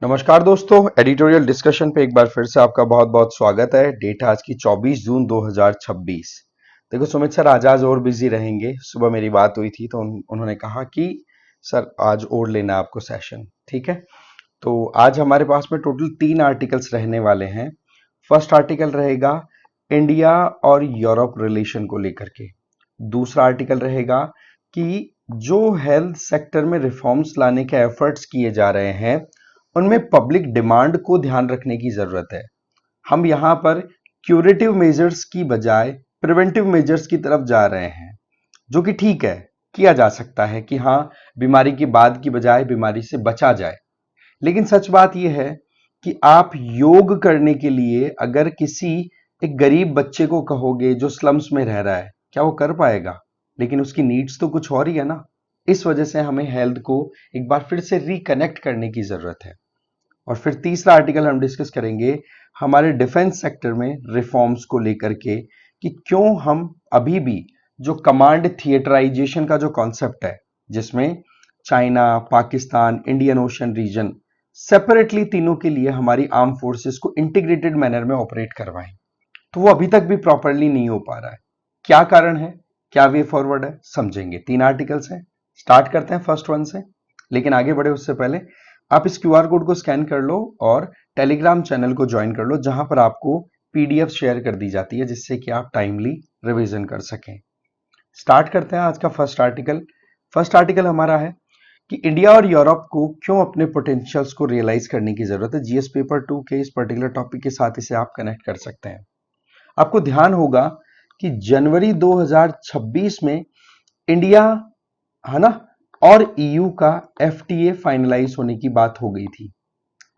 नमस्कार दोस्तों, editorial discussion पे एक बार फिर से आपका बहुत बहुत स्वागत है। डेट आज की 24 जून 2026। देखो सुमित सर आज और बिजी रहेंगे। सुबह मेरी बात हुई थी तो उन्होंने कहा कि सर आज और लेना आपको सेशन, ठीक है। तो आज हमारे पास में टोटल 3 आर्टिकल्स रहने वाले हैं। फर्स्ट आर्टिकल रहेगा इंडिया और यूरोप रिलेशन को लेकर के। दूसरा आर्टिकल रहेगा कि जो हेल्थ सेक्टर में रिफॉर्म्स लाने के एफर्ट्स किए जा रहे हैं उनमें पब्लिक डिमांड को ध्यान रखने की जरूरत है। हम यहां पर क्यूरेटिव मेजर्स की बजाय प्रिवेंटिव मेजर्स की तरफ जा रहे हैं, जो कि ठीक है, किया जा सकता है कि हाँ, बीमारी के बाद की बजाय बीमारी से बचा जाए। लेकिन सच बात यह है कि आप योग करने के लिए अगर किसी एक गरीब बच्चे को कहोगे जो स्लम्स में रह रहा है, क्या वो कर पाएगा? लेकिन उसकी नीड्स तो कुछ और ही है ना। इस वजह से हमें हेल्थ को एक बार फिर से रिकनेक्ट करने की जरूरत है। और फिर तीसरा आर्टिकल हम डिस्कस करेंगे हमारे डिफेंस सेक्टर में रिफॉर्म्स को लेकर के कि क्यों हम अभी भी जो कमांड थिएटराइजेशन का जो कॉन्सेप्ट है, जिसमें China, Pakistan, Indian ocean region separately तीनों के लिए हमारी आर्म फोर्सेस को इंटीग्रेटेड मैनर में ऑपरेट करवाएं, तो वो अभी तक भी प्रॉपरली नहीं हो पा रहा है। क्या कारण है, क्या वे फॉरवर्ड है, समझेंगे। 3 आर्टिकल्स हैं। स्टार्ट करते हैं फर्स्ट वन से। लेकिन आगे बढ़े उससे पहले आप इस क्यूआर कोड को स्कैन कर लो और टेलीग्राम चैनल को ज्वाइन कर लो, जहां पर आपको पीडीएफ शेयर कर दी जाती है, जिससे कि आप टाइमली रिवीजन कर सकें। स्टार्ट करते हैं आज का फर्स्ट आर्टिकल। फर्स्ट आर्टिकल हमारा है कि इंडिया और यूरोप को क्यों अपने पोटेंशियल्स को रियलाइज करने की जरूरत है। जीएस पेपर 2 के इस पर्टिकुलर टॉपिक के साथ इसे आप कनेक्ट कर सकते हैं। आपको ध्यान होगा कि जनवरी 2026 में इंडिया, है ना, और ईयू का एफटीए फाइनलाइज होने की बात हो गई थी।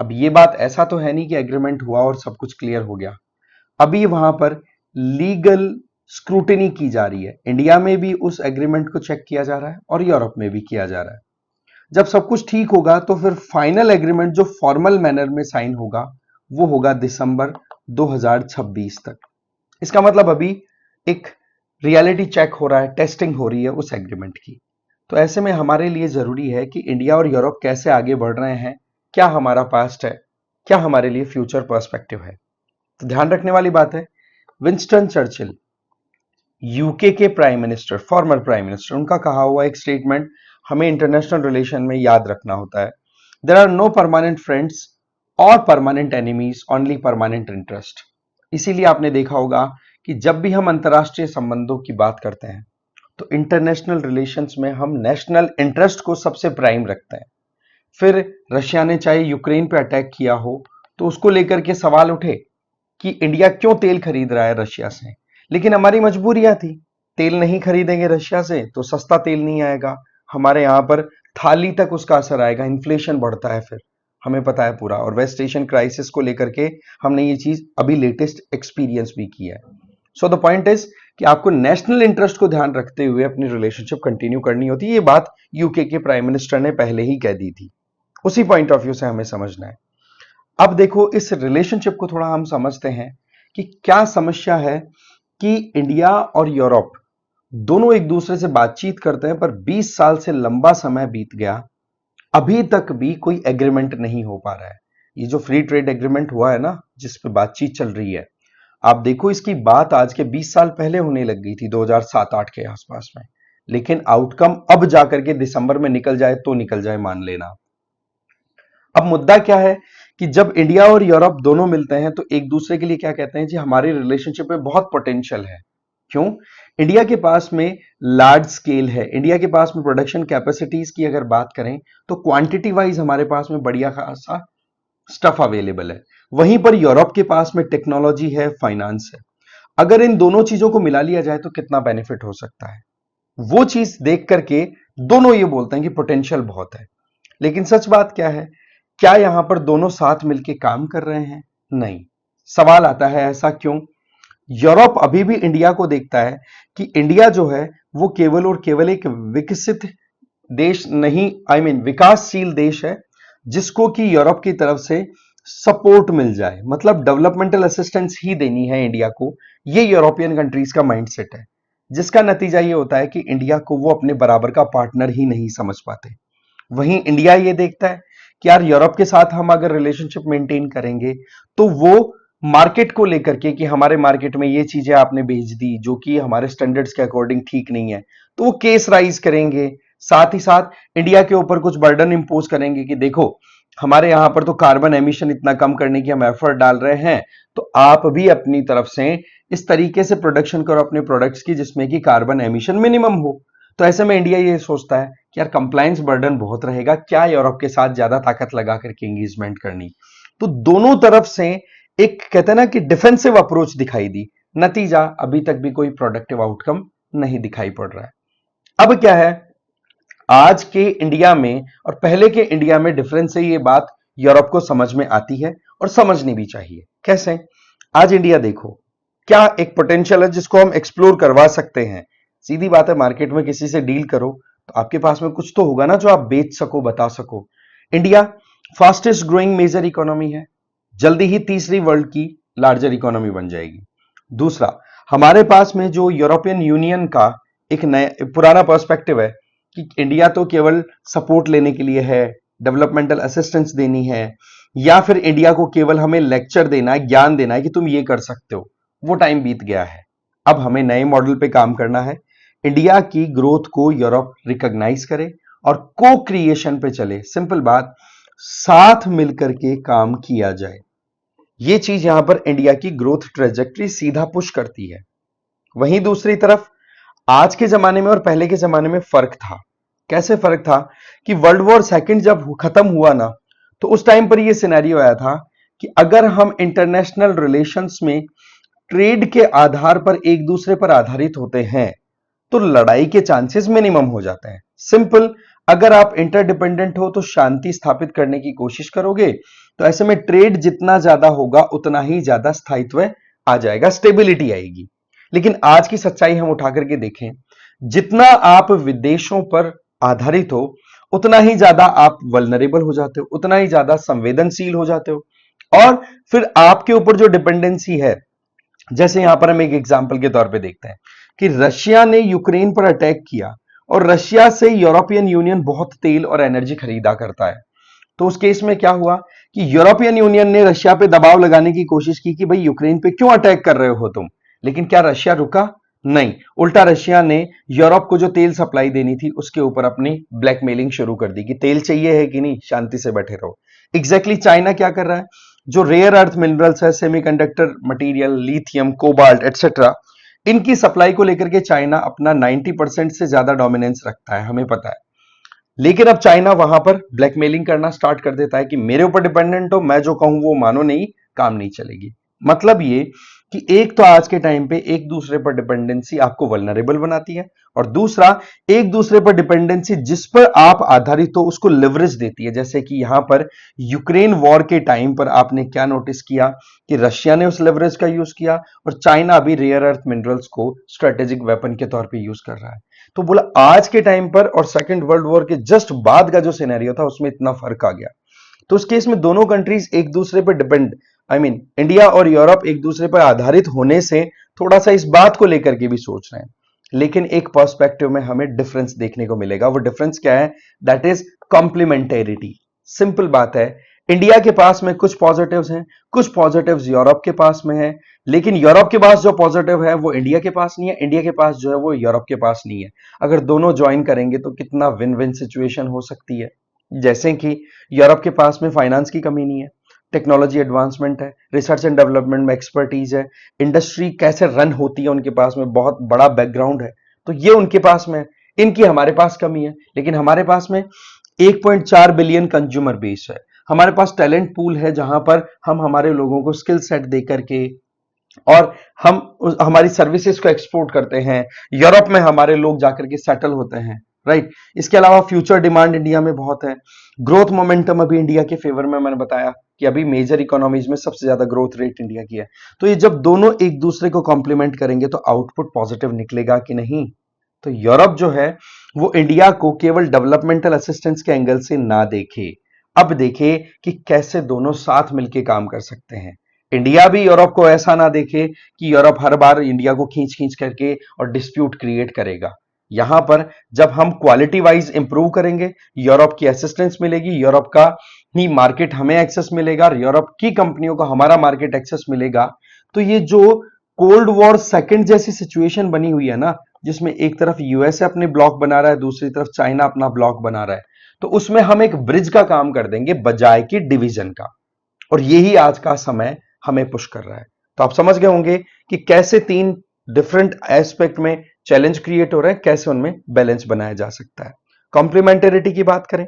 अब ये बात ऐसा तो है नहीं कि एग्रीमेंट हुआ और सब कुछ क्लियर हो गया। अभी वहां पर लीगल स्क्रूटिनी की जा रही है। इंडिया में भी उस एग्रीमेंट को चेक किया जा रहा है और यूरोप में भी किया जा रहा है। जब सब कुछ ठीक होगा तो फिर फाइनल एग्रीमेंट जो फॉर्मल मैनर में साइन होगा वो होगा दिसंबर 2026 तक। इसका मतलब अभी एक रियलिटी चेक हो रहा है, टेस्टिंग हो रही है उस एग्रीमेंट की। तो ऐसे में हमारे लिए जरूरी है कि इंडिया और यूरोप कैसे आगे बढ़ रहे हैं, क्या हमारा पास्ट है, क्या हमारे लिए फ्यूचर पर्सपेक्टिव है। तो ध्यान रखने वाली बात है, विंस्टन चर्चिल, यूके के prime minister, former prime minister, उनका कहा हुआ एक स्टेटमेंट हमें इंटरनेशनल रिलेशन में याद रखना होता है। There are no permanent friends और permanent enemies, only permanent interest. इसीलिए आपने देखा होगा कि जब भी हम अंतरराष्ट्रीय संबंधों की बात करते हैं तो इंटरनेशनल रिलेशंस में हम नेशनल इंटरेस्ट को सबसे प्राइम रखते हैं। फिर रशिया ने चाहे यूक्रेन पे अटैक किया हो तो उसको लेकर के सवाल उठे कि इंडिया क्यों तेल खरीद रहा है रशिया से, लेकिन हमारी मजबूरियां थी। तेल नहीं खरीदेंगे रशिया से तो सस्ता तेल नहीं आएगा, हमारे यहां पर थाली तक उसका असर आएगा, इन्फ्लेशन बढ़ता है। फिर हमें पता है पूरा, और वेस्ट एशियन क्राइसिस को लेकर के हमने ये चीज अभी लेटेस्ट एक्सपीरियंस भी की है। सो द पॉइंट इज कि आपको नेशनल इंटरेस्ट को ध्यान रखते हुए अपनी रिलेशनशिप कंटिन्यू करनी होती है। ये बात यूके के प्राइम मिनिस्टर ने पहले ही कह दी थी। उसी पॉइंट ऑफ व्यू से हमें समझना है। अब देखो इस रिलेशनशिप को थोड़ा हम समझते हैं कि क्या समस्या है कि इंडिया और यूरोप दोनों एक दूसरे से बातचीत करते हैं, पर 20 साल से लंबा समय बीत गया, अभी तक भी कोई एग्रीमेंट नहीं हो पा रहा है। ये जो फ्री ट्रेड एग्रीमेंट हुआ है ना, जिस पे बातचीत चल रही है, आप देखो इसकी बात आज के 20 साल पहले होने लग गई थी, 2007-8 के आसपास में। लेकिन आउटकम अब जाकर के दिसंबर में निकल जाए तो निकल जाए, मान लेना। अब मुद्दा क्या है कि जब इंडिया और यूरोप दोनों मिलते हैं तो एक दूसरे के लिए क्या कहते हैं जी, हमारी रिलेशनशिप में बहुत पोटेंशियल है। क्यों? इंडिया के पास में लार्ज स्केल है, इंडिया के पास में प्रोडक्शन कैपेसिटीज की अगर बात करें तो क्वांटिटी वाइज हमारे पास में बढ़िया खासा स्टफ अवेलेबल है। वहीं पर यूरोप के पास में टेक्नोलॉजी है, फाइनेंस है। अगर इन दोनों चीजों को मिला लिया जाए तो कितना बेनिफिट हो सकता है, वो चीज देख करके दोनों ये बोलते हैं कि पोटेंशियल बहुत है। लेकिन सच बात क्या है, क्या यहां पर दोनों साथ मिलकर काम कर रहे हैं? नहीं। सवाल आता है ऐसा क्यों? यूरोप अभी भी इंडिया को देखता है कि इंडिया जो है वो केवल और केवल एक विकसित देश नहीं, विकासशील देश है, जिसको कि यूरोप की तरफ से सपोर्ट मिल जाए, मतलब डेवलपमेंटल असिस्टेंस ही देनी है इंडिया को। ये यूरोपियन कंट्रीज का माइंडसेट है, जिसका नतीजा ये होता है कि इंडिया को वो अपने बराबर का पार्टनर ही नहीं समझ पाते। वहीं इंडिया ये देखता है कि यार यूरोप के साथ हम अगर रिलेशनशिप मेंटेन करेंगे तो वो मार्केट को लेकर के कि हमारे मार्केट में ये चीजें आपने भेज दी जो कि हमारे स्टैंडर्ड्स के अकॉर्डिंग ठीक नहीं है, तो वो केस राइज करेंगे। साथ ही साथ इंडिया के ऊपर कुछ बर्डन इंपोज करेंगे कि देखो हमारे यहां पर तो कार्बन एमिशन इतना कम करने की हम एफर्ट डाल रहे हैं, तो आप भी अपनी तरफ से इस तरीके से प्रोडक्शन करो अपने प्रोडक्ट्स की जिसमें कि कार्बन एमिशन मिनिमम हो। तो ऐसे में इंडिया ये सोचता है कि यार कंप्लायंस बर्डन बहुत रहेगा, क्या यूरोप के साथ ज्यादा ताकत लगा करके एंगेजमेंट करनी। तो दोनों तरफ से एक कहते हैं ना कि डिफेंसिव अप्रोच दिखाई दी। नतीजा अभी तक भी कोई प्रोडक्टिव आउटकम नहीं दिखाई पड़ रहा है। अब क्या है, आज के इंडिया में और पहले के इंडिया में डिफरेंस है, ये बात यूरोप को समझ में आती है और समझनी भी चाहिए। कैसे? आज इंडिया देखो क्या एक पोटेंशियल है जिसको हम एक्सप्लोर करवा सकते हैं। सीधी बात है, मार्केट में किसी से डील करो तो आपके पास में कुछ तो होगा ना जो आप बेच सको, बता सको। India fastest growing major economy है, जल्दी ही तीसरी वर्ल्ड की लार्जर इकोनॉमी बन जाएगी। दूसरा, हमारे पास में जो यूरोपियन यूनियन का एक नया पुराना पर्सपेक्टिव है कि इंडिया तो केवल सपोर्ट लेने के लिए है, डेवलपमेंटल असिस्टेंस देनी है, या फिर इंडिया को केवल हमें लेक्चर देना है, ज्ञान देना है कि तुम ये कर सकते हो, वो टाइम बीत गया है। अब हमें नए मॉडल पे काम करना है। इंडिया की ग्रोथ को यूरोप रिकॉग्नाइज करे और को क्रिएशन पे चले। सिंपल बात, साथ मिलकर के काम किया जाए। ये चीज यहां पर इंडिया की ग्रोथ ट्रेजेक्टरी सीधा पुश करती है। वहीं दूसरी तरफ आज के जमाने में और पहले के जमाने में फर्क था। कैसे फर्क था कि वर्ल्ड वॉर सेकंड जब खत्म हुआ ना, तो उस टाइम पर यह सिनेरियो आया था कि अगर हम इंटरनेशनल रिलेशंस में ट्रेड के आधार पर एक दूसरे पर आधारित होते हैं तो लड़ाई के चांसेस मिनिमम हो जाते हैं। सिंपल, अगर आप इंटरडिपेंडेंट हो तो शांति स्थापित करने की कोशिश करोगे, तो ऐसे में ट्रेड जितना ज्यादा होगा उतना ही ज्यादा स्थायित्व आ जाएगा, स्टेबिलिटी आएगी। लेकिन आज की सच्चाई हम उठा करके देखें, जितना आप विदेशों पर आधारित हो उतना ही ज्यादा आप वल्नरेबल हो जाते हो, उतना ही ज्यादा संवेदनशील हो जाते हो। और फिर आपके ऊपर जो डिपेंडेंसी है, जैसे यहां पर हम एक एग्जांपल के तौर पे देखते हैं कि रशिया ने यूक्रेन पर अटैक किया और रशिया से यूरोपियन यूनियन बहुत तेल और एनर्जी खरीदा करता है। तो उस केस में क्या हुआ कि यूरोपियन यूनियन ने रशिया पे दबाव लगाने की कोशिश की कि भाई यूक्रेन पे क्यों अटैक कर रहे हो तुम। लेकिन क्या रशिया रुका? नहीं, उल्टा रशिया ने यूरोप को जो तेल सप्लाई देनी थी उसके ऊपर अपनी ब्लैकमेलिंग शुरू कर दी कि तेल चाहिए है कि नहीं, शांति से बैठे रहो। एग्जैक्टली चाइना क्या कर रहा है, जो रेयर अर्थ मिनरल्स है, semiconductor material, lithium, cobalt etcetera, इनकी सप्लाई को लेकर के चाइना अपना 90% से ज्यादा डोमिनेंस रखता है, हमें पता है। लेकिन अब चाइना वहां पर ब्लैकमेलिंग करना स्टार्ट कर देता है कि मेरे ऊपर डिपेंडेंट हो, मैं जो कहूं वो मानो नहीं, काम नहीं चलेगी। मतलब ये कि एक तो आज के टाइम पे एक दूसरे पर डिपेंडेंसी आपको वल्नरेबल बनाती है, और दूसरा एक दूसरे पर डिपेंडेंसी जिस पर आप आधारित हो उसको लिवरेज देती है। जैसे कि यहां पर यूक्रेन वॉर के टाइम पर आपने क्या नोटिस किया कि रशिया ने उस लिवरेज का यूज किया और चाइना अभी रेयर अर्थ मिनरल्स को स्ट्रेटेजिक वेपन के तौर पर यूज कर रहा है। तो बोला आज के टाइम पर और सेकेंड वर्ल्ड वॉर के जस्ट बाद का जो सिनेरियो था उसमें इतना फर्क आ गया। तो उस केस में दोनों कंट्रीज एक दूसरे पर डिपेंड, इंडिया और यूरोप एक दूसरे पर आधारित होने से थोड़ा सा इस बात को लेकर के भी सोच रहे हैं। लेकिन एक पर्सपेक्टिव में हमें डिफरेंस देखने को मिलेगा। वो डिफरेंस क्या है? That is complementarity. सिंपल बात है, इंडिया के पास में कुछ पॉजिटिव्स हैं, कुछ पॉजिटिव्स यूरोप के पास में है, लेकिन यूरोप के पास जो पॉजिटिव है वो इंडिया के पास नहीं है, इंडिया के पास जो है वो यूरोप के पास नहीं है। अगर दोनों ज्वाइन करेंगे तो कितना विन विन सिचुएशन हो सकती है। जैसे कि यूरोप के पास में फाइनेंस की कमी नहीं है, टेक्नोलॉजी एडवांसमेंट है, रिसर्च एंड डेवलपमेंट में एक्सपर्टीज है, इंडस्ट्री कैसे रन होती है उनके पास में बहुत बड़ा बैकग्राउंड है, तो ये उनके पास में है। इनकी हमारे पास कमी है, लेकिन हमारे पास में 1.4 बिलियन कंज्यूमर बेस है, हमारे पास टैलेंट पूल है जहां पर हम हमारे लोगों को स्किल सेट दे करके और हम हमारी सर्विसेज को एक्सपोर्ट करते हैं, यूरोप में हमारे लोग जाकर के सेटल होते हैं, राइट। इसके अलावा फ्यूचर डिमांड इंडिया में बहुत है, ग्रोथ मोमेंटम अभी इंडिया के फेवर में, मैंने बताया कि अभी मेजर इकोनॉमीज में सबसे ज्यादा ग्रोथ रेट इंडिया की है। तो ये जब दोनों एक दूसरे को कॉम्प्लीमेंट करेंगे तो आउटपुट पॉजिटिव निकलेगा कि नहीं। तो यूरोप जो है वो इंडिया को केवल डेवलपमेंटल असिस्टेंस के एंगल से ना देखे, अब देखे कि कैसे दोनों साथ मिलकर काम कर सकते हैं। इंडिया भी यूरोप को ऐसा ना देखे कि यूरोप हर बार इंडिया को खींच खींच करके और डिस्प्यूट क्रिएट करेगा। यहां पर जब हम क्वालिटी वाइज इंप्रूव करेंगे, यूरोप की असिस्टेंस मिलेगी, यूरोप का नहीं मार्केट हमें एक्सेस मिलेगा, यूरोप की कंपनियों को हमारा मार्केट एक्सेस मिलेगा। तो ये जो कोल्ड वॉर सेकंड जैसी सिचुएशन बनी हुई है ना, जिसमें एक तरफ यूएसए अपने ब्लॉक बना रहा है, दूसरी तरफ चाइना अपना ब्लॉक बना रहा है, तो उसमें हम एक ब्रिज का काम कर देंगे बजाय कि डिवीजन का। और यही आज का समय हमें पुश कर रहा है। तो आप समझ गए होंगे कि कैसे तीन डिफरेंट एस्पेक्ट में चैलेंज क्रिएट हो रहे हैं, कैसे उनमें बैलेंस बनाया जा सकता है। कॉम्प्लीमेंटेरिटी की बात करें,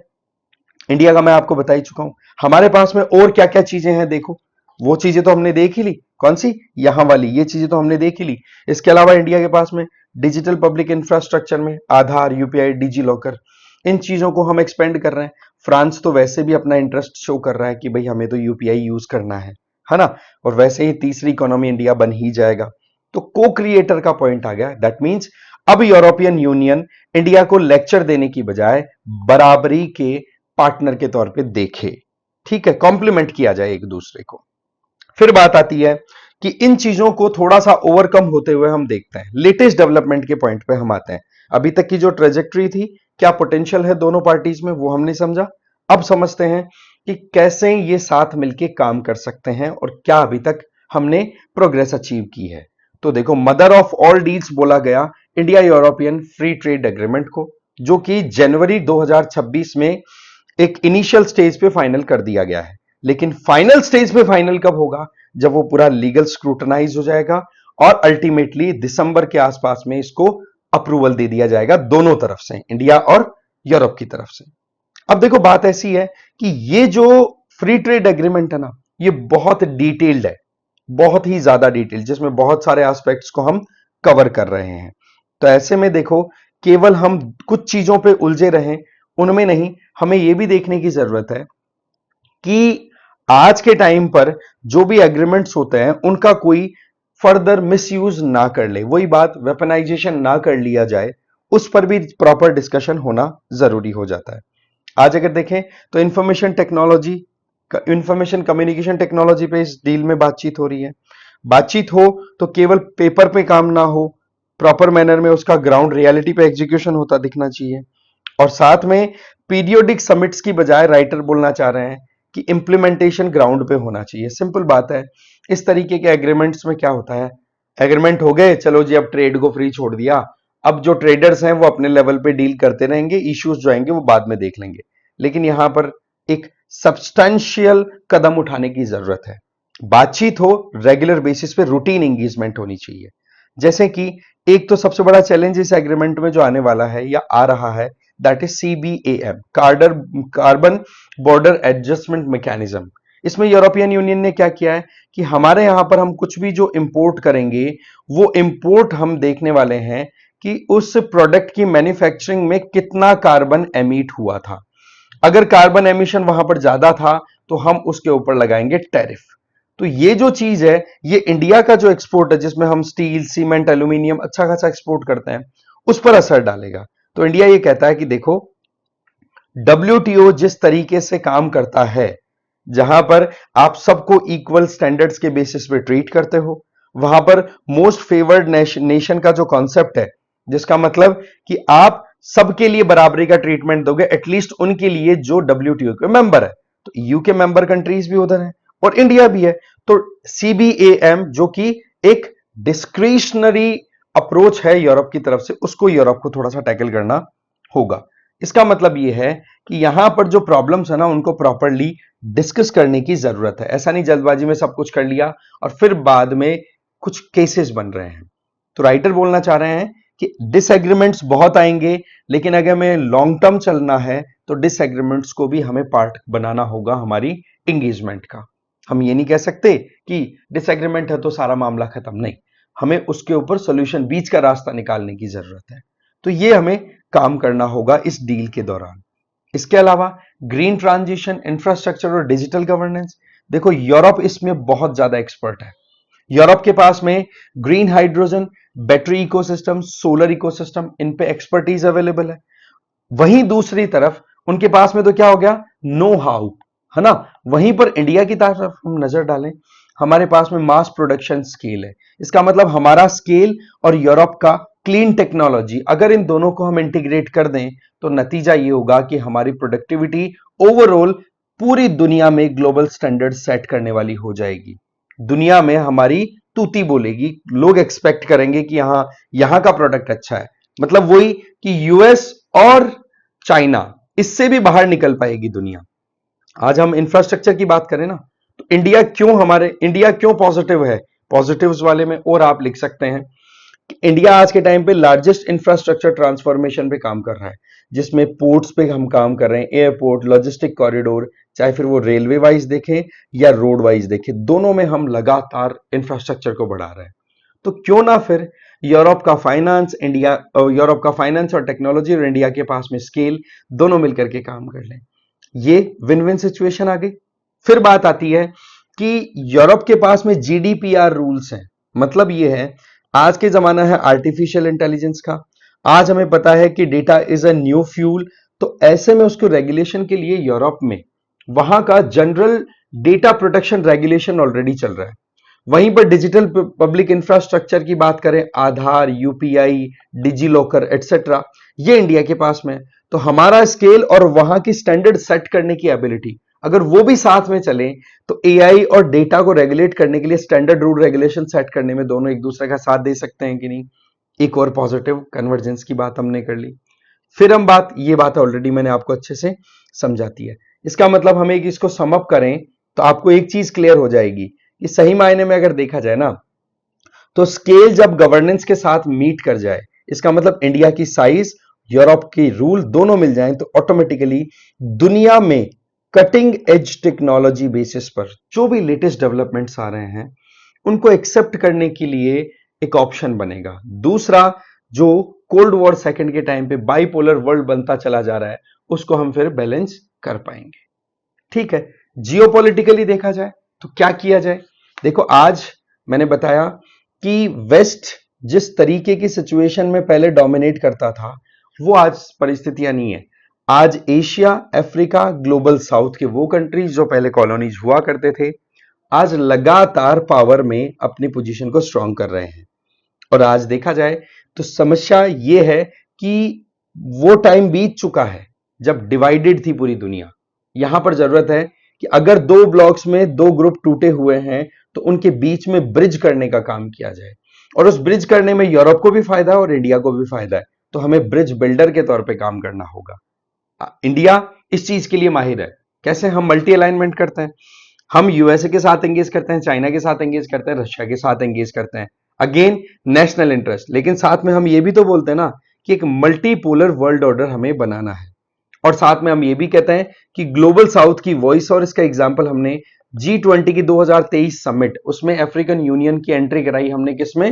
इंडिया का मैं आपको बता ही चुका हूं। हमारे पास में और क्या क्या चीजें हैं देखो, वो चीजें तो हमने देख ही ली। कौन सी? यहां वाली, ये चीजें तो हमने देख ही ली। इसके अलावा इंडिया के पास में डिजिटल पब्लिक इंफ्रास्ट्रक्चर में आधार, यूपीआई, डिजी लॉकर, इन चीजों को हम एक्सपेंड कर रहे हैं। फ्रांस तो वैसे भी अपना इंटरेस्ट शो कर रहा है कि भाई हमें तो यूपीआई यूज करना है ना। और वैसे ही तीसरी इकोनॉमी इंडिया बन ही जाएगा। तो को क्रिएटर का पॉइंट आ गया। दैट मीन्स अब यूरोपियन यूनियन इंडिया को लेक्चर देने की बजाय बराबरी के पार्टनर के तौर पे देखे, ठीक है, कॉम्प्लीमेंट किया जाए एक दूसरे को। फिर बात आती है कि इन चीजों को थोड़ा सा ओवरकम होते हुए हम देखते हैं, लेटेस्ट डेवलपमेंट के पॉइंट पे हम आते हैं। अभी तक की जो ट्रेजेक्ट्री थी, क्या पोटेंशियल है दोनों पार्टीज में, वो हमने समझा। अब समझते हैं कि कैसे ये साथ मिलके काम कर सकते हैं और क्या अभी तक हमने प्रोग्रेस अचीव की है। तो देखो, मदर ऑफ ऑल डील्स बोला गया India European free trade agreement को, जो कि जनवरी 2026 में एक इनिशियल स्टेज पे फाइनल कर दिया गया है। लेकिन फाइनल स्टेज पे फाइनल कब होगा? जब वो पूरा लीगल स्क्रूटनाइज हो जाएगा और अल्टीमेटली दिसंबर के आसपास में इसको अप्रूवल दे दिया जाएगा दोनों तरफ से, इंडिया और यूरोप की तरफ से। अब देखो, बात ऐसी है कि ये जो फ्री ट्रेड एग्रीमेंट है ना, ये बहुत डिटेल्ड है, बहुत ही ज्यादा डिटेल्ड, जिसमें बहुत सारे एस्पेक्ट्स को हम कवर कर रहे हैं। तो ऐसे में देखो, केवल हम कुछ चीजों पे उलझे रहें उनमें नहीं, हमें यह भी देखने की जरूरत है कि आज के टाइम पर जो भी एग्रीमेंट्स होते हैं उनका कोई फर्दर मिसयूज ना कर ले, वही बात, वेपनाइजेशन ना कर लिया जाए, उस पर भी प्रॉपर डिस्कशन होना जरूरी हो जाता है। आज अगर देखें तो इंफॉर्मेशन कम्युनिकेशन टेक्नोलॉजी पे इस डील में बातचीत हो रही है। बातचीत हो तो केवल पेपर पे काम ना हो, प्रॉपर मैनर में उसका ग्राउंड रियलिटी पे एग्जीक्यूशन होता दिखना चाहिए। और साथ में पीरियोडिक समिट्स की बजाय राइटर बोलना चाह रहे हैं कि इंप्लीमेंटेशन ग्राउंड पे होना चाहिए। सिंपल बात है, इस तरीके के एग्रीमेंट्स में क्या होता है, एग्रीमेंट हो गए, चलो जी अब ट्रेड को फ्री छोड़ दिया, अब जो ट्रेडर्स हैं वो अपने लेवल पे डील करते रहेंगे, इश्यूज जो आएंगे वो बाद में देख लेंगे। लेकिन यहां पर एक सब्सटेंशियल कदम उठाने की जरूरत है। बातचीत हो, रेगुलर बेसिस पे रूटीन एंगेजमेंट होनी चाहिए। जैसे कि एक तो सबसे बड़ा चैलेंज इस एग्रीमेंट में जो आने वाला है या आ रहा है, that is CBAM, carbon border adjustment mechanism. इसमें यूरोपियन यूनियन ने क्या किया है कि हमारे यहां पर हम कुछ भी जो इंपोर्ट करेंगे, वो इंपोर्ट हम देखने वाले हैं कि उस प्रोडक्ट की मैन्युफैक्चरिंग में कितना कार्बन एमिट हुआ था। अगर कार्बन एमिशन वहां पर ज्यादा था तो हम उसके ऊपर लगाएंगे टैरिफ। तो ये जो चीज है, ये इंडिया का जो एक्सपोर्ट है, जिसमें हम स्टील, सीमेंट, एल्यूमिनियम अच्छा खासा एक्सपोर्ट करते हैं, उस पर असर डालेगा। तो इंडिया ये कहता है कि देखो, WTO जिस तरीके से काम करता है, जहां पर आप सबको इक्वल स्टैंडर्ड्स के बेसिस पे ट्रीट करते हो, वहां पर मोस्ट फेवर्ड नेशन का जो कॉन्सेप्ट है, जिसका मतलब कि आप सबके लिए बराबरी का ट्रीटमेंट दोगे, एटलीस्ट उनके लिए जो WTO के मेंबर है। तो EU के मेंबर कंट्रीज भी उधर है और इंडिया भी है। तो CBAM जो कि एक डिस्क्रिशनरी अप्रोच है यूरोप की तरफ से, उसको यूरोप को थोड़ा सा टैकल करना होगा। इसका मतलब यह है कि यहां पर जो प्रॉब्लम्स है ना, उनको प्रॉपरली डिस्कस करने की जरूरत है। ऐसा नहीं जल्दबाजी में सब कुछ कर लिया और फिर बाद में कुछ केसेस बन रहे हैं। तो राइटर बोलना चाह रहे हैं कि डिसएग्रीमेंट्स बहुत आएंगे, लेकिन अगर हमें लॉन्ग टर्म चलना है तो डिसएग्रीमेंट्स को भी हमें पार्ट बनाना होगा हमारी एंगेजमेंट का। हम ये नहीं कह सकते कि डिसएग्रीमेंट है तो सारा मामला खत्म, नहीं, हमें उसके ऊपर सोल्यूशन, बीच का रास्ता निकालने की जरूरत है। तो ये हमें काम करना होगा इस डील के दौरान। इसके अलावा ग्रीन ट्रांजिशन, इंफ्रास्ट्रक्चर और डिजिटल गवर्नेंस, देखो यूरोप इसमें बहुत ज्यादा एक्सपर्ट है। यूरोप के पास में green hydrogen, battery ecosystem, solar ecosystem, इन पे एक्सपर्टीज अवेलेबल है। वहीं दूसरी तरफ उनके पास में तो क्या हो गया, नो हाउ, है ना। वहीं पर इंडिया की तरफ हम नजर डालें, हमारे पास में मास प्रोडक्शन स्केल है। इसका मतलब हमारा स्केल और यूरोप का क्लीन टेक्नोलॉजी, अगर इन दोनों को हम इंटीग्रेट कर दें तो नतीजा ये होगा कि हमारी प्रोडक्टिविटी ओवरऑल पूरी दुनिया में ग्लोबल स्टैंडर्ड सेट करने वाली हो जाएगी। दुनिया में हमारी तूती बोलेगी, लोग एक्सपेक्ट करेंगे कि यहां यहां का प्रोडक्ट अच्छा है। मतलब वही कि यूएस और चाइना, इससे भी बाहर निकल पाएगी दुनिया। आज हम इंफ्रास्ट्रक्चर की बात करें ना, तो इंडिया क्यों पॉजिटिव है? पॉजिटिव्स वाले में और आप लिख सकते हैं कि इंडिया आज के टाइम पे लार्जेस्ट इंफ्रास्ट्रक्चर ट्रांसफॉर्मेशन पे काम कर रहा है, जिसमें पोर्ट्स पे हम काम कर रहे हैं, एयरपोर्ट, लॉजिस्टिक कॉरिडोर, चाहे फिर वो रेलवे वाइज देखें या रोड वाइज देखें, दोनों में हम लगातार इंफ्रास्ट्रक्चर को बढ़ा रहे हैं। तो क्यों ना फिर यूरोप का फाइनेंस और टेक्नोलॉजी और इंडिया के पास में स्केल, दोनों मिलकर के काम कर लें। ये विन विन सिचुएशन आ गई। फिर बात आती है कि यूरोप के पास में जीडीपीआर रूल्स हैं। मतलब ये है, आज के जमाना है आर्टिफिशियल इंटेलिजेंस का। आज हमें पता है कि data is a new fuel. तो ऐसे में उसको रेगुलेशन के लिए यूरोप में वहां का general data protection regulation already चल रहा है। वहीं पर डिजिटल पब्लिक इंफ्रास्ट्रक्चर की बात करें, आधार, यूपीआई, डिजी लॉकर एटसेट्रा, ये इंडिया के पास में। तो हमारा स्केल और वहां की स्टैंडर्ड सेट करने की एबिलिटी, अगर वो भी साथ में चले, तो एआई और डेटा को रेगुलेट करने के लिए स्टैंडर्ड रूल रेगुलेशन सेट करने में दोनों एक दूसरे का साथ दे सकते हैं कि नहीं। एक और पॉजिटिव कन्वर्जेंस की बात हमने कर ली। फिर हम ये बात ऑलरेडी मैंने आपको अच्छे से समझाती है। इसका मतलब हमें इसको सम अप करें तो आपको एक चीज क्लियर हो जाएगी कि सही मायने में अगर देखा जाए ना, तो स्केल जब गवर्नेंस के साथ मीट कर जाए, इसका मतलब इंडिया की साइज, यूरोप की रूल दोनों मिल जाएं, तो ऑटोमेटिकली दुनिया में कटिंग एज टेक्नोलॉजी बेसिस पर जो भी लेटेस्ट डेवलपमेंट्स आ रहे हैं, उनको एक्सेप्ट करने के लिए एक ऑप्शन बनेगा। दूसरा, जो कोल्ड वॉर सेकंड के टाइम पे बाइपोलर वर्ल्ड बनता चला जा रहा है, उसको हम फिर बैलेंस कर पाएंगे। ठीक है। जियोपॉलिटिकली देखा जाए तो क्या किया जाए? देखो, आज मैंने बताया कि वेस्ट जिस तरीके की सिचुएशन में पहले डोमिनेट करता था, वो आज परिस्थितियां नहीं है। आज एशिया, अफ्रीका, ग्लोबल साउथ के वो कंट्रीज जो पहले कॉलोनीज हुआ करते थे, आज लगातार पावर में अपनी पोजीशन को स्ट्रांग कर रहे हैं। और आज देखा जाए तो समस्या यह है कि वो टाइम बीत चुका है जब डिवाइडेड थी पूरी दुनिया। यहां पर जरूरत है कि अगर दो ब्लॉक्स में दो ग्रुप टूटे हुए हैं, तो उनके बीच में ब्रिज करने का काम किया जाए। और उस ब्रिज करने में यूरोप को भी फायदा है और इंडिया को भी फायदा है। तो हमें ब्रिज बिल्डर के तौर पे काम करना होगा। इंडिया इस चीज के लिए माहिर है। कैसे? हम मल्टी अलाइनमेंट करते हैं। हम यूएसए के साथ एंगेज करते हैं, चाइना के साथ एंगेज करते हैं, रशिया के साथ एंगेज करते हैं। Again, national interest. लेकिन साथ में हम ये भी तो बोलते हैं ना कि एक मल्टीपोलर वर्ल्ड ऑर्डर हमें बनाना है। और साथ में हम ये भी कहते हैं कि ग्लोबल साउथ की वॉइस, और इसका एग्जांपल हमने G20 की 2023 समिट, उसमें अफ्रीकन यूनियन की एंट्री कराई हमने किसमें?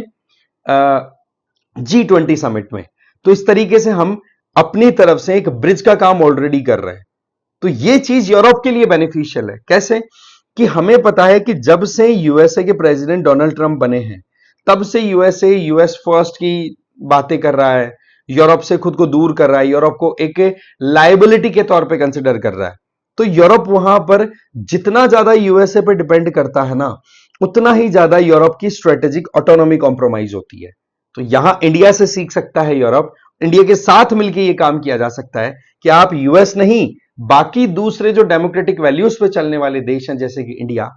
G20 समिट में। तो इस तरीके से हम अपनी तरफ से एक ब्रिज का काम ऑलरेडी कर रहे हैं। तो ये चीज यूरोप के लिए बेनिफिशियल है। कैसे? कि हमें पता है कि जब से यूएसए के प्रेसिडेंट डोनाल्ड ट्रंप बने हैं, तब से यूएसए यूएस फर्स्ट की बातें कर रहा है, यूरोप से खुद को दूर कर रहा है, यूरोप को एक लाइबिलिटी के तौर पे कंसिडर कर रहा है। तो यूरोप वहां पर जितना ज्यादा यूएसए पे डिपेंड करता है ना, उतना ही ज्यादा यूरोप की स्ट्रेटेजिक ऑटोनॉमी कॉम्प्रोमाइज होती है। तो यहां इंडिया से सीख सकता है यूरोप, इंडिया के साथ मिलकर यह काम किया जा सकता है कि आप यूएस नहीं, बाकी दूसरे जो डेमोक्रेटिक वैल्यूज पे चलने वाले देश हैं जैसे कि इंडिया,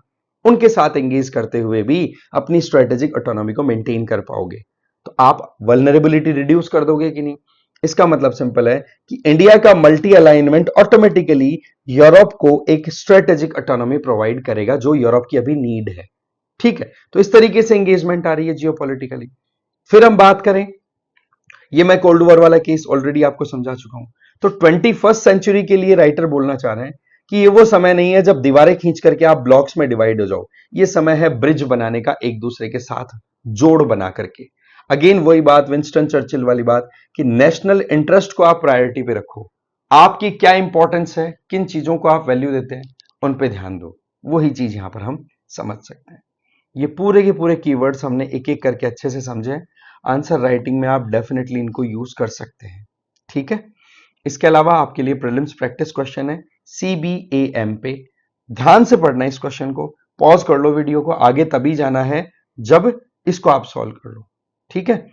उनके साथ एंगेज करते हुए भी अपनी स्ट्रेटेजिक ऑटोनॉमी को मेंटेन कर पाओगे। तो आप वल्नरेबिलिटी रिड्यूस कर दोगे कि नहीं? इसका मतलब सिंपल है कि इंडिया का मल्टी अलाइनमेंट ऑटोमेटिकली यूरोप को एक स्ट्रेटेजिक ऑटोनॉमी प्रोवाइड करेगा, जो यूरोप की अभी नीड है। ठीक है। तो इस तरीके से एंगेजमेंट आ रही है जियोपॉलिटिकली। फिर हम बात करें, ये मैं कोल्ड वॉर वाला केस ऑलरेडी आपको समझा चुका हूं। तो 21st सेंचुरी के लिए राइटर बोलना चाह रहे हैं कि ये वो समय नहीं है जब दीवारें खींच करके आप ब्लॉक्स में डिवाइड हो जाओ। ये समय है ब्रिज बनाने का, एक दूसरे के साथ जोड़ बना करके। अगेन वही बात, विंस्टन चर्चिल वाली बात, कि नेशनल इंटरेस्ट को आप प्रायोरिटी पे रखो। आपकी क्या इंपॉर्टेंस है, किन चीजों को आप वैल्यू देते हैं, उन पे ध्यान दो। वही चीज यहां पर हम समझ सकते हैं। ये पूरे के पूरे कीवर्ड्स हमने एक एक करके अच्छे से समझे। आंसर राइटिंग में आप डेफिनेटली इनको यूज कर सकते हैं। ठीक है। इसके अलावा आपके लिए प्रीलिम्स प्रैक्टिस क्वेश्चन है CBAM पे। ध्यान से पढ़ना है इस क्वेश्चन को, पॉज कर लो वीडियो को, आगे तभी जाना है जब इसको आप सॉल्व कर लो। ठीक है।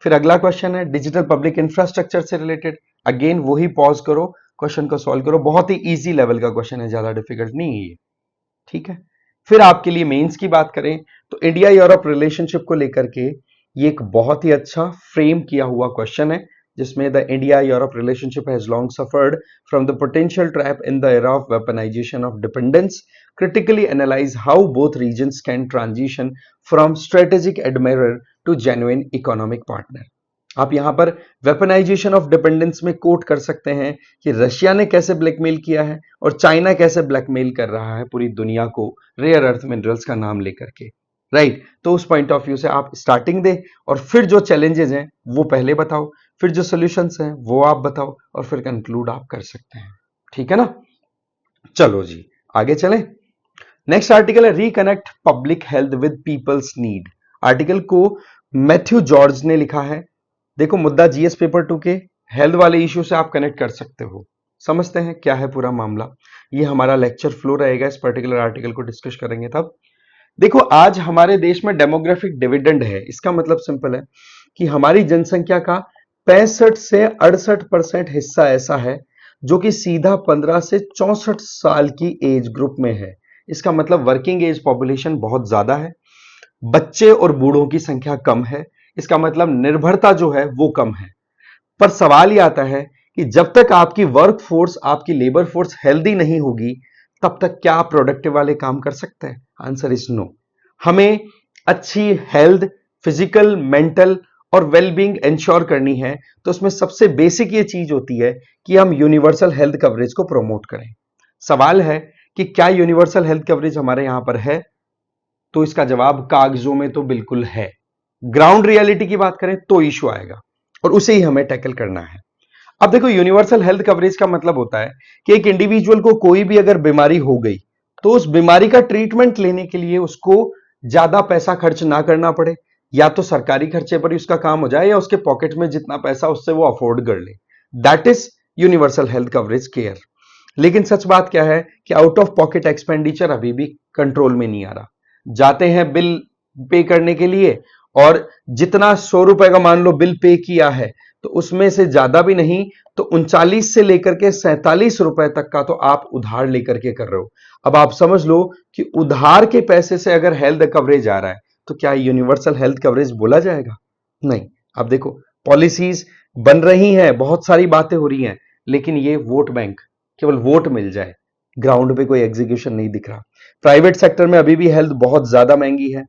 फिर अगला क्वेश्चन है डिजिटल पब्लिक इंफ्रास्ट्रक्चर से रिलेटेड। अगेन वही पॉज करो, क्वेश्चन को सॉल्व करो, बहुत ही इजी लेवल का क्वेश्चन है, ज्यादा डिफिकल्ट नहीं है ये, ठीक है। फिर आपके लिए मेंस की बात करें तो इंडिया यूरोप रिलेशनशिप को लेकर के ये एक बहुत ही अच्छा फ्रेम किया हुआ क्वेश्चन है, जिसमें the India Europe relationship has long suffered from the potential trap in the era of weaponisation of dependence, critically analyze how both regions can transition from strategic admirer to genuine economic partner। आप यहां पर weaponisation of dependence में coat कर सकते हैं कि Russia ने कैसे ब्लैकमेल किया है और चाइना कैसे ब्लैकमेल कर रहा है पूरी दुनिया को रेयर अर्थ मिनरल्स का नाम लेकर के, राइट। तो उस पॉइंट ऑफ व्यू से आप स्टार्टिंग दे और फिर जो चैलेंजेस हैं वो पहले बताओ, फिर जो सॉल्यूशंस हैं वो आप बताओ और फिर कंक्लूड आप कर सकते हैं, ठीक है ना। चलो जी आगे चलें। नेक्स्ट आर्टिकल है reconnect public health with people's need. Article को मैथ्यू जॉर्ज ने लिखा है। देखो मुद्दा जीएस पेपर 2 के हेल्थ वाले इश्यू से आप कनेक्ट कर सकते हो। समझते हैं क्या है पूरा मामला, ये हमारा लेक्चर फ्लो रहेगा, इस पर्टिकुलर आर्टिकल को डिस्कस करेंगे तब। देखो आज हमारे देश में डेमोग्राफिक डिविडेंड है, इसका मतलब सिंपल है कि हमारी जनसंख्या का 65 से 68% हिस्सा ऐसा है जो कि सीधा 15 से 64 साल की एज ग्रुप में है। इसका मतलब वर्किंग एज पॉपुलेशन बहुत ज्यादा है, बच्चे और बूढ़ों की संख्या कम है, इसका मतलब निर्भरता जो है वो कम है। पर सवाल यह आता है कि जब तक आपकी वर्क फोर्स, आपकी लेबर फोर्स हेल्दी नहीं होगी तब तक क्या आप प्रोडक्टिव वाले काम कर सकते हैं? Answer is no. हमें अच्छी हेल्थ, फिजिकल, मेंटल और वेलबींग इंश्योर करनी है तो उसमें सबसे बेसिक ये चीज होती है कि हम यूनिवर्सल हेल्थ कवरेज को प्रमोट करें। सवाल है कि क्या यूनिवर्सल हेल्थ कवरेज हमारे यहां पर है? तो इसका जवाब कागजों में तो बिल्कुल है। ग्राउंड रियलिटी की बात करें तो इशू आएगा और उसे ही हमें टैकल करना है। अब देखो यूनिवर्सल हेल्थ कवरेज का मतलब होता है कि एक इंडिविजुअल को कोई भी अगर बीमारी हो गई तो उस बीमारी का ट्रीटमेंट लेने के लिए उसको ज्यादा पैसा खर्च ना करना पड़े, या तो सरकारी खर्चे पर ही उसका काम हो जाए या उसके पॉकेट में जितना पैसा उससे वो अफोर्ड कर ले। That is universal health coverage care. लेकिन सच बात क्या है कि आउट ऑफ पॉकेट एक्सपेंडिचर अभी भी कंट्रोल में नहीं आ रहा। जाते हैं बिल पे करने के लिए और जितना 100 रुपए का मान लो बिल पे किया है तो उसमें से ज्यादा भी नहीं तो 39 से लेकर के 47 रुपए तक का तो आप उधार लेकर के कर रहे हो। अब आप समझ लो कि उधार के पैसे से अगर हेल्थ कवरेज आ रहा है तो क्या यूनिवर्सल हेल्थ कवरेज बोला जाएगा? नहीं। अब देखो पॉलिसीज बन रही हैं, बहुत सारी बातें हो रही हैं, लेकिन ये वोट बैंक, केवल वोट मिल जाए, ग्राउंड पे कोई एग्जीक्यूशन नहीं दिख रहा। प्राइवेट सेक्टर में अभी भी हेल्थ बहुत ज्यादा महंगी है,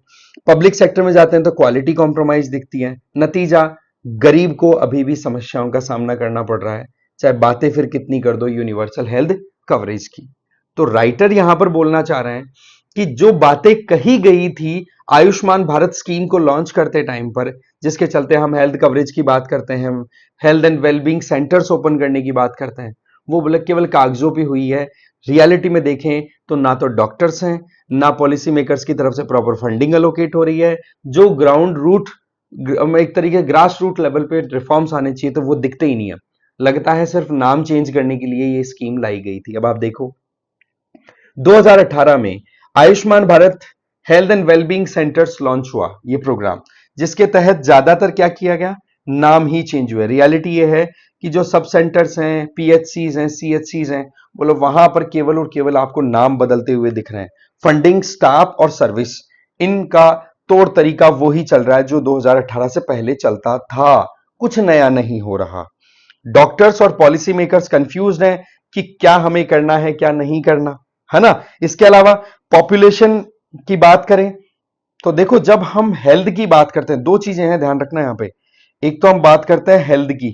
पब्लिक सेक्टर में जाते हैं तो क्वालिटी कॉम्प्रोमाइज दिखती है। नतीजा गरीब को अभी भी समस्याओं का सामना करना पड़ रहा है, चाहे बातें फिर कितनी कर दो यूनिवर्सल हेल्थ कवरेज की। तो राइटर यहां पर बोलना चाह रहे हैं कि जो बातें कही गई थी आयुष्मान भारत स्कीम को लॉन्च करते टाइम पर, जिसके चलते हम हेल्थ कवरेज की बात करते हैं, health and wellbeing centres open करने की बात करते हैं, वो केवल कागजों पे हुई है। रियलिटी में देखें तो ना तो डॉक्टर्स हैं, ना पॉलिसी मेकर्स की तरफ से प्रॉपर फंडिंग अलोकेट हो रही है। जो ग्राउंड रूट, एक तरीके ग्रास रूट लेवल पे रिफॉर्म्स आने चाहिए तो वो दिखते ही नहीं है। लगता है सिर्फ नाम चेंज करने के लिए ये स्कीम लाई गई थी। अब आप देखो 2018 में Ayushman Bharat health and wellbeing centres launch हुआ, ये प्रोग्राम, जिसके तहत ज्यादातर क्या किया गया, नाम ही चेंज हुए। रियलिटी ये है कि जो सब सेंटर्स हैं, पीएचसीज हैं, सीएचसीज हैं, बोलो वहां पर केवल और केवल आपको नाम बदलते हुए दिख रहे हैं। फंडिंग, स्टाफ और सर्विस, इनका तौर तरीका वही चल रहा है जो 2018 से पहले चलता था, कुछ नया नहीं हो रहा। डॉक्टर्स और पॉलिसी मेकर्स कंफ्यूज्ड हैं कि क्या हमें करना है क्या नहीं करना, है ना। इसके अलावा पॉपुलेशन की बात करें तो देखो जब हम हेल्थ की बात करते हैं, दो चीजें हैं ध्यान रखना यहां पे। एक तो हम बात करते हैं हेल्थ की,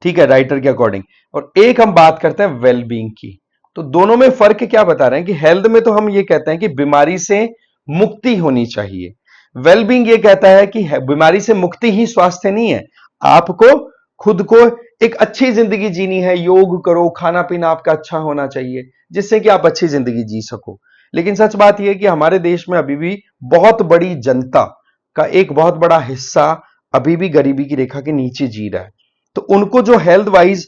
ठीक है, राइटर के अकॉर्डिंग, और एक हम बात करते हैं वेलबींग की। तो दोनों में फर्क क्या बता रहे हैं कि हेल्थ में तो हम ये कहते हैं कि बीमारी से मुक्ति होनी चाहिए, वेलबींग ये कहता है कि बीमारी से मुक्ति ही स्वास्थ्य नहीं है, आपको खुद को एक अच्छी जिंदगी जीनी है, योग करो, खाना पीना आपका अच्छा होना चाहिए जिससे कि आप अच्छी जिंदगी जी सको। लेकिन सच बात यह है कि हमारे देश में अभी भी बहुत बड़ी जनता का एक बहुत बड़ा हिस्सा अभी भी गरीबी की रेखा के नीचे जी रहा है। तो उनको जो हेल्थ वाइज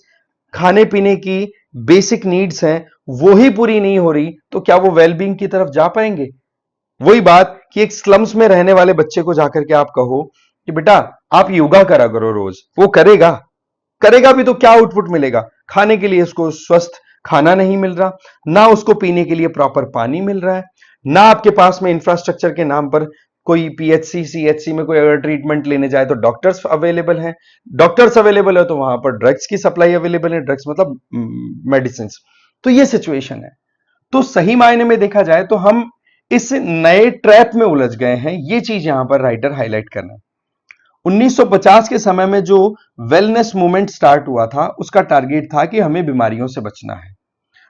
खाने पीने की बेसिक नीड्स हैं वो ही पूरी नहीं हो रही तो क्या वो वेलबींग की तरफ जा पाएंगे? वही बात कि एक स्लम्स में रहने वाले बच्चे को जाकर के आप कहो कि बेटा आप योगा करा करो रोज, वो करेगा? करेगा भी तो क्या आउटपुट मिलेगा? खाने के लिए उसको स्वस्थ खाना नहीं मिल रहा, ना उसको पीने के लिए प्रॉपर पानी मिल रहा है, ना आपके पास में इंफ्रास्ट्रक्चर के नाम पर कोई पीएचसी सीएचसी में कोई अगर ट्रीटमेंट लेने जाए तो डॉक्टर्स अवेलेबल हैं, डॉक्टर्स अवेलेबल है तो वहां पर ड्रग्स की सप्लाई अवेलेबल है, ड्रग्स मतलब मेडिसिन। तो ये सिचुएशन है। तो सही मायने में देखा जाए तो हम इस नए ट्रैप में उलझ गए हैं, ये चीज यहां पर राइटर हाईलाइट करना है। 1950 के समय में जो वेलनेस मूवमेंट स्टार्ट हुआ था उसका टारगेट था कि हमें बीमारियों से बचना है।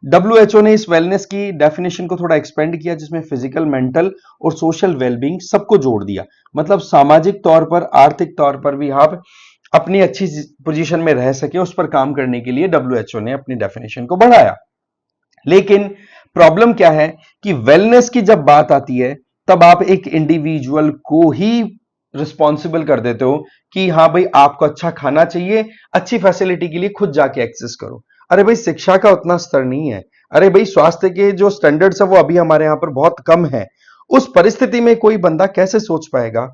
डब्ल्यूएचओ ने इस वेलनेस की डेफिनेशन को थोड़ा एक्सपेंड किया, जिसमें फिजिकल, मेंटल और सोशल वेलबींग सबको जोड़ दिया। मतलब सामाजिक तौर पर, आर्थिक तौर पर भी आप अपनी अच्छी पोजीशन में रह सके, उस पर काम करने के लिए डब्ल्यूएचओ ने अपनी डेफिनेशन को बढ़ाया। लेकिन प्रॉब्लम क्या है कि वेलनेस की जब बात आती है तब आप एक इंडिविजुअल को ही रिस्पॉन्सिबल कर देते हो कि हाँ भाई आपको अच्छा खाना चाहिए, अच्छी फैसिलिटी के लिए खुद जाके एक्सेस करो। अरे भाई शिक्षा का उतना स्तर नहीं है, अरे भाई स्वास्थ्य के जो स्टैंडर्ड्स है वो अभी हमारे यहां पर बहुत कम है। उस परिस्थिति में कोई बंदा कैसे सोच पाएगा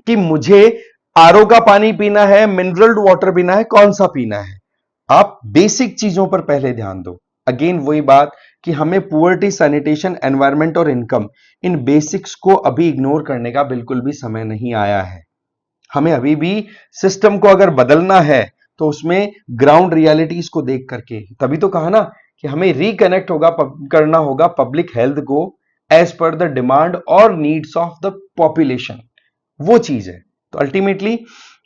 कि मुझे आरओ का पानी पीना है, मिनरल वाटर पीना है, कौन सा पीना है? आप बेसिक चीजों पर पहले ध्यान दो। अगेन वही बात कि हमें पुअर्टी, सैनिटेशन, एनवायरमेंट और इनकम, इन बेसिक्स को अभी इग्नोर करने का बिल्कुल भी समय नहीं आया है। हमें अभी भी सिस्टम को अगर बदलना है तो उसमें ग्राउंड रियलिटीज को देख करके, तभी तो कहा ना कि हमें रिकनेक्ट करना होगा पब्लिक हेल्थ को एज पर द डिमांड और नीड्स ऑफ द पॉपुलेशन। वो चीज है। तो अल्टीमेटली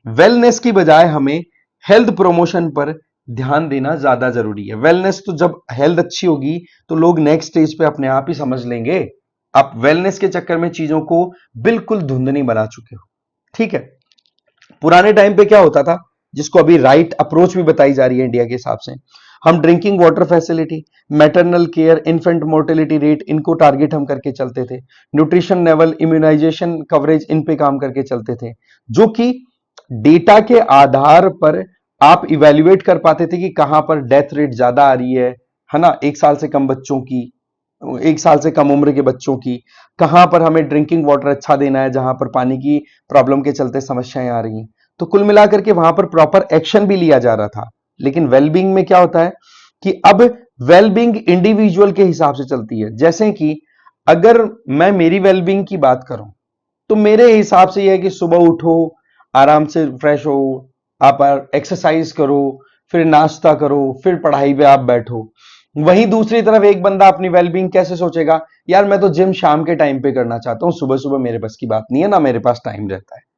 वेलनेस की बजाय हमें हेल्थ प्रमोशन पर ध्यान देना ज्यादा जरूरी है। वेलनेस तो जब हेल्थ अच्छी होगी तो लोग नेक्स्ट स्टेज पे अपने आप ही समझ लेंगे। आप वेलनेस के चक्कर में चीजों को बिल्कुल धुंधली बना चुके हो। ठीक है, पुराने टाइम पे क्या होता था, जिसको अभी राइट अप्रोच भी बताई जा रही है इंडिया के हिसाब से, हम drinking water facility, maternal care, infant mortality rate, इनको टारगेट हम करके चलते थे। न्यूट्रिशन लेवल, इम्यूनाइजेशन कवरेज, इन पे काम करके चलते थे, जो कि डेटा के आधार पर आप इवेल्युएट कर पाते थे कि कहां पर डेथ रेट ज्यादा आ रही है ना, 1 साल से कम बच्चों की, 1 साल से कम उम्र के बच्चों की, कहां पर हमें ड्रिंकिंग वाटर अच्छा देना है जहां पर पानी की प्रॉब्लम के चलते समस्याएं आ रही हैं। तो कुल मिलाकर के वहां पर प्रॉपर एक्शन भी लिया जा रहा था। लेकिन वेलबींग में क्या होता है कि अब वेलबींग इंडिविजुअल के हिसाब से चलती है। जैसे कि अगर मैं मेरी वेलबींग की बात करूं तो मेरे हिसाब से यह है कि सुबह उठो, आराम से फ्रेश हो, आप एक्सरसाइज करो, फिर नाश्ता करो, फिर पढ़ाई पे आप बैठो। वहीं दूसरी तरफ एक बंदा अपनी वेलबींग कैसे सोचेगा, यार मैं तो जिम शाम के टाइम पे करना चाहता हूं, सुबह सुबह मेरे बस की बात नहीं है, ना मेरे पास टाइम रहता है।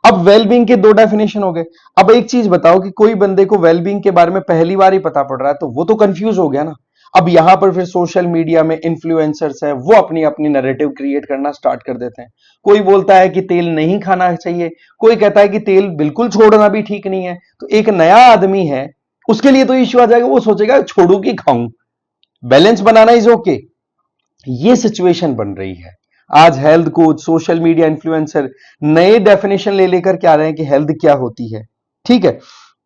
अब वेलबींग के दो डेफिनेशन हो गए। अब एक चीज बताओ कि कोई बंदे को वेलबींग के बारे में पहली बार ही पता पड़ रहा है तो वो तो कंफ्यूज हो गया ना। अब यहां पर फिर सोशल मीडिया में इन्फ्लुएंसर्स है, वो अपनी अपनी नैरेटिव क्रिएट करना स्टार्ट कर देते हैं। कोई बोलता है कि तेल नहीं खाना चाहिए, कोई कहता है कि तेल बिल्कुल छोड़ना भी ठीक नहीं है। तो एक नया आदमी है, उसके लिए तो इश्यू आ जाएगा, वो सोचेगा छोड़ू कि खाऊं, बैलेंस बनाना इज ओके। ये सिचुएशन बन रही है। आज health coach, social media influencer नए डेफिनेशन ले लेकर के आ रहे हैं कि हेल्थ क्या होती है। ठीक है,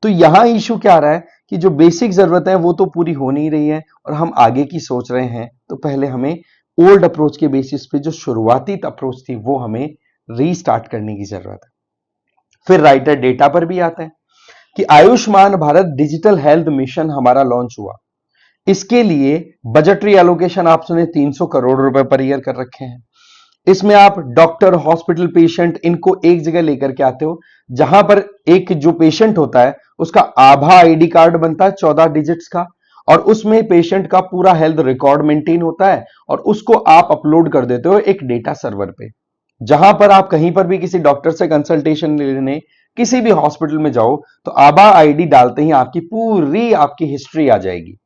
तो यहां इशू क्या आ रहा है कि जो बेसिक जरूरत है वो तो पूरी हो नहीं रही है और हम आगे की सोच रहे हैं। तो पहले हमें ओल्ड अप्रोच के बेसिस पे जो शुरुआती अप्रोच थी वो हमें रीस्टार्ट करने की जरूरत है। फिर राइटर डेटा पर भी आता है कि Ayushman Bharat digital health mission हमारा लॉन्च हुआ। इसके लिए बजटरी एलोकेशन आपने 300 करोड़ रुपए पर ईयर कर रखे हैं। इसमें आप डॉक्टर, हॉस्पिटल, पेशेंट, इनको एक जगह लेकर के आते हो, जहां पर एक जो पेशेंट होता है उसका आभा आईडी कार्ड बनता है 14 डिजिट्स का, और उसमें पेशेंट का पूरा हेल्थ रिकॉर्ड मेंटेन होता है और उसको आप अपलोड कर देते हो एक डेटा सर्वर पे। जहां पर आप कहीं पर भी किसी डॉक्टर से कंसल्टेशन लेने, किसी भी हॉस्पिटल में जाओ तो आभा आईडी डालते ही आपकी पूरी आपकी हिस्ट्री आ जाएगी।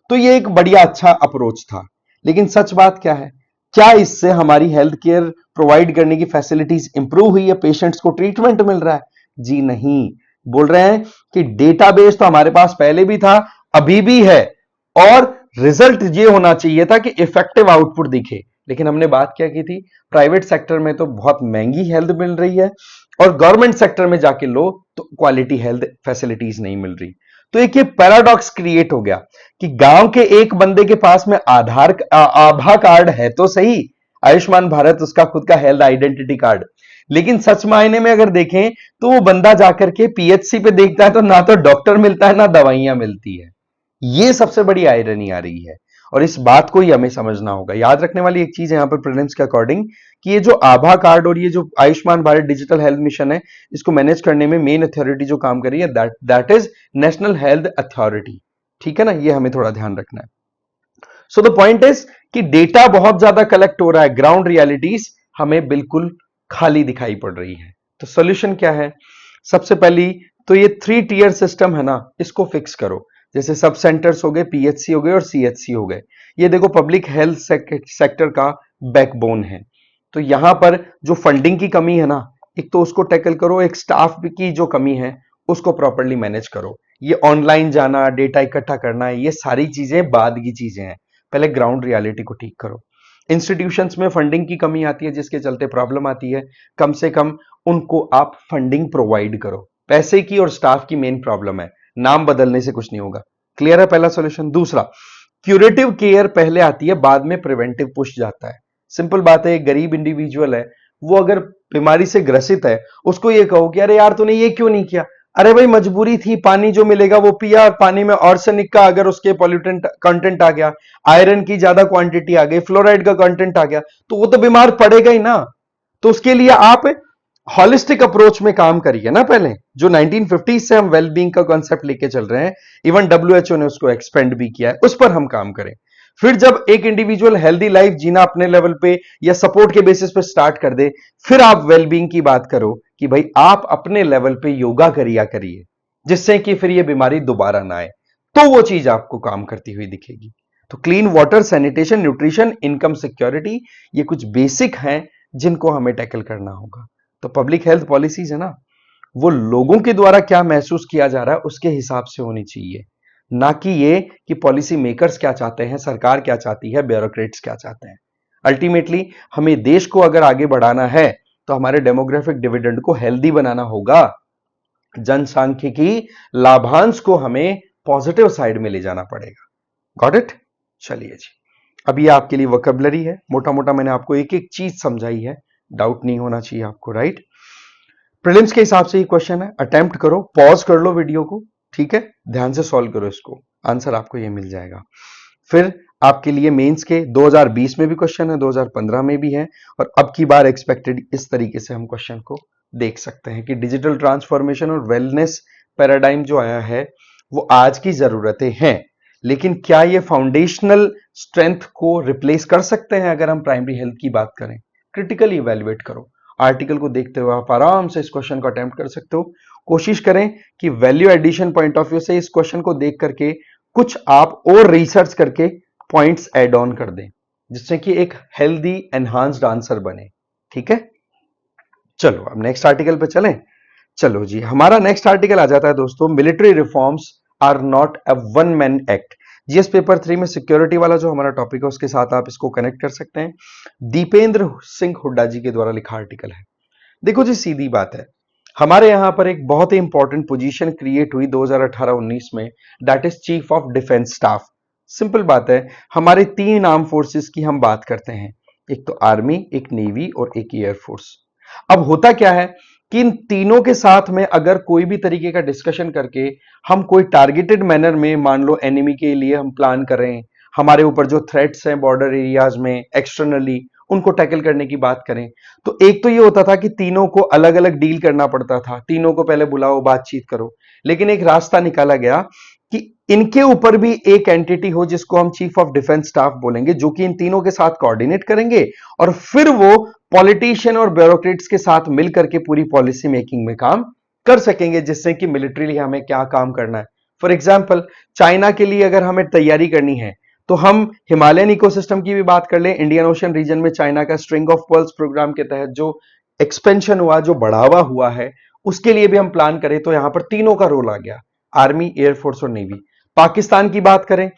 तो ये एक बढ़िया अच्छा अप्रोच था। लेकिन सच बात क्या है, क्या इससे हमारी हेल्थ केयर प्रोवाइड करने की फैसिलिटीज इंप्रूव हुई है, पेशेंट्स को ट्रीटमेंट मिल रहा है? जी नहीं। बोल रहे हैं कि डेटाबेस तो हमारे पास पहले भी था, अभी भी है, और रिजल्ट ये होना चाहिए था कि इफेक्टिव आउटपुट दिखे। लेकिन हमने बात क्या की थी, प्राइवेट सेक्टर में तो बहुत महंगी हेल्थ मिल रही है और गवर्नमेंट सेक्टर में जाके लो तो क्वालिटी हेल्थ फैसिलिटीज नहीं मिल रही। तो एक ये पैराडॉक्स क्रिएट हो गया कि गांव के एक बंदे के पास में आभा कार्ड है तो सही, आयुष्मान भारत उसका खुद का हेल्थ आइडेंटिटी कार्ड, लेकिन सच मायने में अगर देखें तो वो बंदा जाकर के पीएचसी पे देखता है तो ना तो डॉक्टर मिलता है ना दवाइयां मिलती है। ये सबसे बड़ी आयरनी आ रही है और इस बात को ही हमें समझना होगा। याद रखने वाली एक चीज है यहां पर प्रीलिम्स के अकॉर्डिंग कि ये जो आभा कार्ड और ये जो Ayushman Bharat digital health mission है, इसको मैनेज करने में मेन अथॉरिटी जो काम कर रही है that is national health authority. ठीक है ना, ये हमें थोड़ा ध्यान रखना है। सो द पॉइंट इज कि डेटा बहुत ज्यादा कलेक्ट हो रहा है, ग्राउंड रियलिटीज हमें बिल्कुल खाली दिखाई पड़ रही है। तो सोल्यूशन क्या है? सबसे पहली तो ये 3 टियर सिस्टम है ना, इसको फिक्स करो। जैसे सब सेंटर्स हो गए, पीएचसी हो गए और सीएचसी हो गए। ये देखो पब्लिक हेल्थ सेक्टर का बैकबोन है। तो यहां पर जो फंडिंग की कमी है ना, एक तो उसको टैकल करो, एक स्टाफ की जो कमी है उसको प्रॉपरली मैनेज करो। ये ऑनलाइन जाना, डेटा इकट्ठा करना, ये सारी चीजें बाद की चीजें हैं। पहले ग्राउंड रियलिटी को ठीक करो। इंस्टीट्यूशंस में फंडिंग की कमी आती है जिसके चलते प्रॉब्लम आती है, कम से कम उनको आप फंडिंग प्रोवाइड करो। पैसे की और स्टाफ की मेन प्रॉब्लम है, नाम बदलने से कुछ नहीं होगा। क्लियर है पहला सॉल्यूशन। दूसरा, क्यूरेटिव केयर पहले आती है, बाद में प्रिवेंटिव पुश जाता है। सिंपल बात है, एक गरीब इंडिविजुअल है, वो अगर बीमारी से ग्रसित है, उसको ये कहो कि अरे यार तूने ये क्यों नहीं किया, अरे भाई मजबूरी थी, पानी जो मिलेगा वो पिया और पानी में आर्सेनिक का अगर उसके पॉल्यूटेंट कंटेंट आ गया, आयरन की ज्यादा क्वांटिटी आ गई, फ्लोराइड का कंटेंट आ गया, तो वो तो बीमार पड़ेगा ही ना। तो उसके लिए आप हॉलिस्टिक अप्रोच में काम करिए ना। पहले जो 1950 से हम वेलबींग का कॉन्सेप्ट लेके चल रहे हैं, इवन डब्ल्यूएचओ ने उसको एक्सपेंड भी किया है, उस पर हम काम करें। फिर जब एक इंडिविजुअल हेल्दी लाइफ जीना अपने लेवल पे या सपोर्ट के बेसिस पे स्टार्ट कर दे, फिर आप वेलबींग की बात करो कि भाई आप अपने लेवल पे योगा करिए, जिससे कि फिर ये बीमारी दोबारा ना आए, तो वो चीज आपको काम करती हुई दिखेगी। तो clean water, sanitation, nutrition, income security, ये कुछ बेसिक हैं जिनको हमें टैकल करना होगा। तो पब्लिक हेल्थ पॉलिसीज है ना, वो लोगों के द्वारा क्या महसूस किया जा रहा है उसके हिसाब से होनी चाहिए, ना कि ये कि पॉलिसी मेकर्स क्या चाहते हैं, सरकार क्या चाहती है, ब्यूरोक्रेट्स क्या चाहते हैं। अल्टीमेटली हमें देश को अगर आगे बढ़ाना है तो हमारे डेमोग्राफिक डिविडेंड को हेल्दी बनाना होगा, जनसांख्यिकी लाभांश को हमें पॉजिटिव साइड में ले जाना पड़ेगा। Got it? चलिए जी, अब ये आपके लिए वोकैबुलरी है, मोटा मोटा मैंने आपको एक एक चीज समझाई है, डाउट नहीं होना चाहिए आपको, राइट? प्रीलिम्स के हिसाब से ये क्वेश्चन है, अटेम्प्ट करो, पॉज कर लो वीडियो को, ठीक है, ध्यान से सॉल्व करो इसको, आंसर आपको ये मिल जाएगा। फिर आपके लिए मेंस के 2020 में भी क्वेश्चन है, 2015 में भी है, और अब की बार एक्सपेक्टेड इस तरीके से हम क्वेश्चन को देख सकते हैं कि डिजिटल ट्रांसफॉर्मेशन और वेलनेस पैराडाइम जो आया है वो आज की जरूरतें हैं, लेकिन क्या ये फाउंडेशनल स्ट्रेंथ को रिप्लेस कर सकते हैं? अगर हम प्राइमरी हेल्थ की बात करें, क्रिटिकली इवेल्युएट करो, आर्टिकल को देखते हुए आप आराम से इस क्वेश्चन को अटेम्प्ट कर सकते हो। कोशिश करें कि value addition point of view से इस क्वेश्चन को देख करके कुछ आप और रिसर्च करके पॉइंट्स ऐड ऑन कर दें, जिससे कि एक हेल्दी एनहांस्ड आंसर बने। ठीक है, चलो अब नेक्स्ट आर्टिकल पे चलें। चलो जी, हमारा नेक्स्ट आर्टिकल आ जाता है दोस्तों, military reforms are not a one man act. GS paper 3 में सिक्योरिटी वाला जो हमारा टॉपिक है उसके साथ आप इसको कनेक्ट कर सकते हैं। दीपेंद्र सिंह हुड्डा जी के द्वारा लिखा आर्टिकल है। देखो जी, सीधी बात है, हमारे यहां पर एक बहुत ही इंपॉर्टेंट पोजीशन क्रिएट हुई 2018-19 में, that is chief of defence staff. Simple बात है, हमारे 3 आर्म फोर्सेस की हम बात करते हैं, एक तो आर्मी, एक नेवी और एक एयरफोर्स। अब होता क्या है कि इन तीनों के साथ में अगर कोई भी तरीके का डिस्कशन करके हम कोई टारगेटेड मैनर में, मान लो एनिमी के लिए हम प्लान करें, हमारे ऊपर जो थ्रेट्स हैं बॉर्डर एरियाज में एक्सटर्नली, उनको टैकल करने की बात करें, तो एक तो ये होता था कि तीनों को अलग अलग डील करना पड़ता था, तीनों को पहले बुलाओ, बातचीत करो। लेकिन एक रास्ता निकाला गया कि इनके ऊपर भी एक एंटिटी हो जिसको हम चीफ ऑफ डिफेंस स्टाफ बोलेंगे, जो कि इन तीनों के साथ कोऑर्डिनेट करेंगे और फिर वो पॉलिटिशियन और ब्यूरोक्रेट्स के साथ मिलकर के पूरी पॉलिसी मेकिंग में काम कर सकेंगे, जिससे कि मिलिट्रीली हमें क्या काम करना है। फॉर एग्जाम्पल, चाइना के लिए अगर हमें तैयारी करनी है तो हम हिमालयन इकोसिस्टम की भी बात कर लें, इंडियन ओशन रीजन में चाइना का स्ट्रिंग ऑफ पर्ल्स प्रोग्राम के तहत जो एक्सपेंशन हुआ, जो बढ़ावा हुआ है, उसके लिए भी हम प्लान करें तो यहां पर तीनों का रोल आ गया, आर्मी, एयरफोर्स और नेवी। पाकिस्तान की बात करें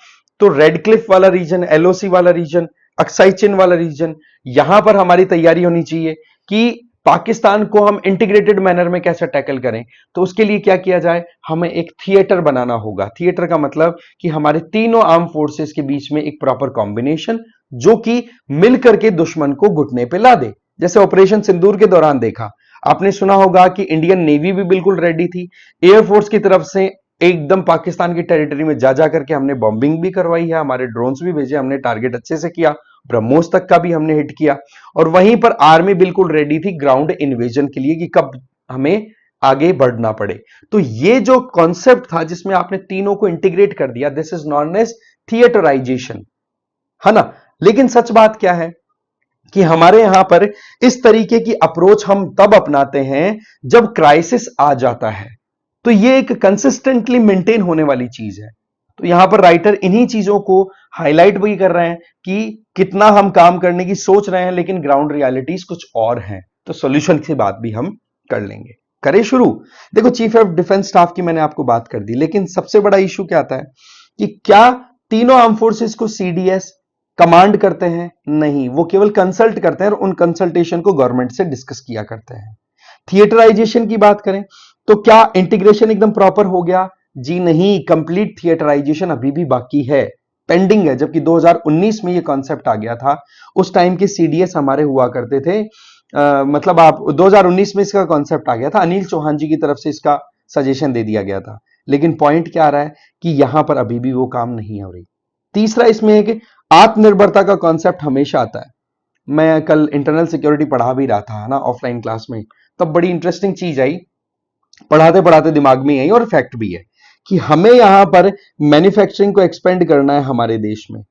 तो रेड क्लिफ वाला रीजन, एलओसी वाला रीजन, अक्साई चिन वाला रीजन, यहां पर हमारी तैयारी होनी चाहिए कि पाकिस्तान को हम इंटीग्रेटेड मैनर में कैसे टैकल करें। तो उसके लिए क्या किया जाए, हमें एक थिएटर बनाना होगा। थिएटर का मतलब कि हमारे तीनों आर्म फोर्सेस के बीच में एक प्रॉपर कॉम्बिनेशन, जो कि मिलकर के दुश्मन को घुटने पे ला दे। जैसे ऑपरेशन सिंदूर के दौरान देखा, आपने सुना होगा कि इंडियन नेवी भी बिल्कुल रेडी थी। एयरफोर्स की तरफ से एकदम पाकिस्तान की टेरिटरी में जा जा करके हमने बॉम्बिंग भी करवाई है, हमारे ड्रोन्स भी भेजे, हमने टारगेट अच्छे से किया, ब्रह्मोस तक का भी हमने हिट किया। और वहीं पर आर्मी बिल्कुल रेडी थी ग्राउंड इन्वेजन के लिए कि कब हमें आगे बढ़ना पड़े। तो ये जो कॉन्सेप्ट था जिसमें आपने तीनों को इंटीग्रेट कर दिया, this is known as theatrisation, है ना। लेकिन सच बात क्या है कि हमारे यहां पर इस तरीके की अप्रोच हम तब अपनाते हैं जब क्राइसिस आ जाता है। तो ये एक कंसिस्टेंटली मेंटेन होने वाली चीज है। तो यहां पर राइटर इन्हीं चीजों को हाईलाइट भी कर रहे हैं कि कितना हम काम करने की सोच रहे हैं लेकिन ग्राउंड रियलिटीज कुछ और हैं। तो सॉल्यूशन की बात भी हम कर लेंगे। करें शुरू। देखो, चीफ ऑफ डिफेंस स्टाफ की मैंने आपको बात कर दी, लेकिन सबसे बड़ा इशू क्या आता है कि क्या तीनों आर्म फोर्सेस को सीडीएस कमांड करते हैं? नहीं, वो केवल कंसल्ट करते हैं और उन कंसल्टेशन को गवर्नमेंट से डिस्कस किया करते हैं। थिएटराइजेशन की बात करें तो क्या इंटीग्रेशन एकदम प्रॉपर हो गया? जी नहीं, कंप्लीट थिएटराइजेशन अभी भी बाकी है, पेंडिंग है। जबकि 2019 में ये कॉन्सेप्ट आ गया था, उस टाइम के सीडीएस हमारे हुआ करते थे। मतलब आप 2019 में इसका कॉन्सेप्ट आ गया था, अनिल चौहान जी की तरफ से इसका सजेशन दे दिया गया था। लेकिन पॉइंट क्या आ रहा है कि यहां पर अभी भी वो काम नहीं हो रही। तीसरा इसमें है कि आत्मनिर्भरता का कॉन्सेप्ट हमेशा आता है। मैं कल इंटरनल सिक्योरिटी पढ़ा भी रहा था ना ऑफलाइन क्लास में, तब बड़ी इंटरेस्टिंग चीज आई, पढ़ाते पढ़ाते दिमाग में आई और फैक्ट भी है कि हमें यहां पर मैन्युफैक्चरिंग को एक्सपेंड करना है हमारे देश में।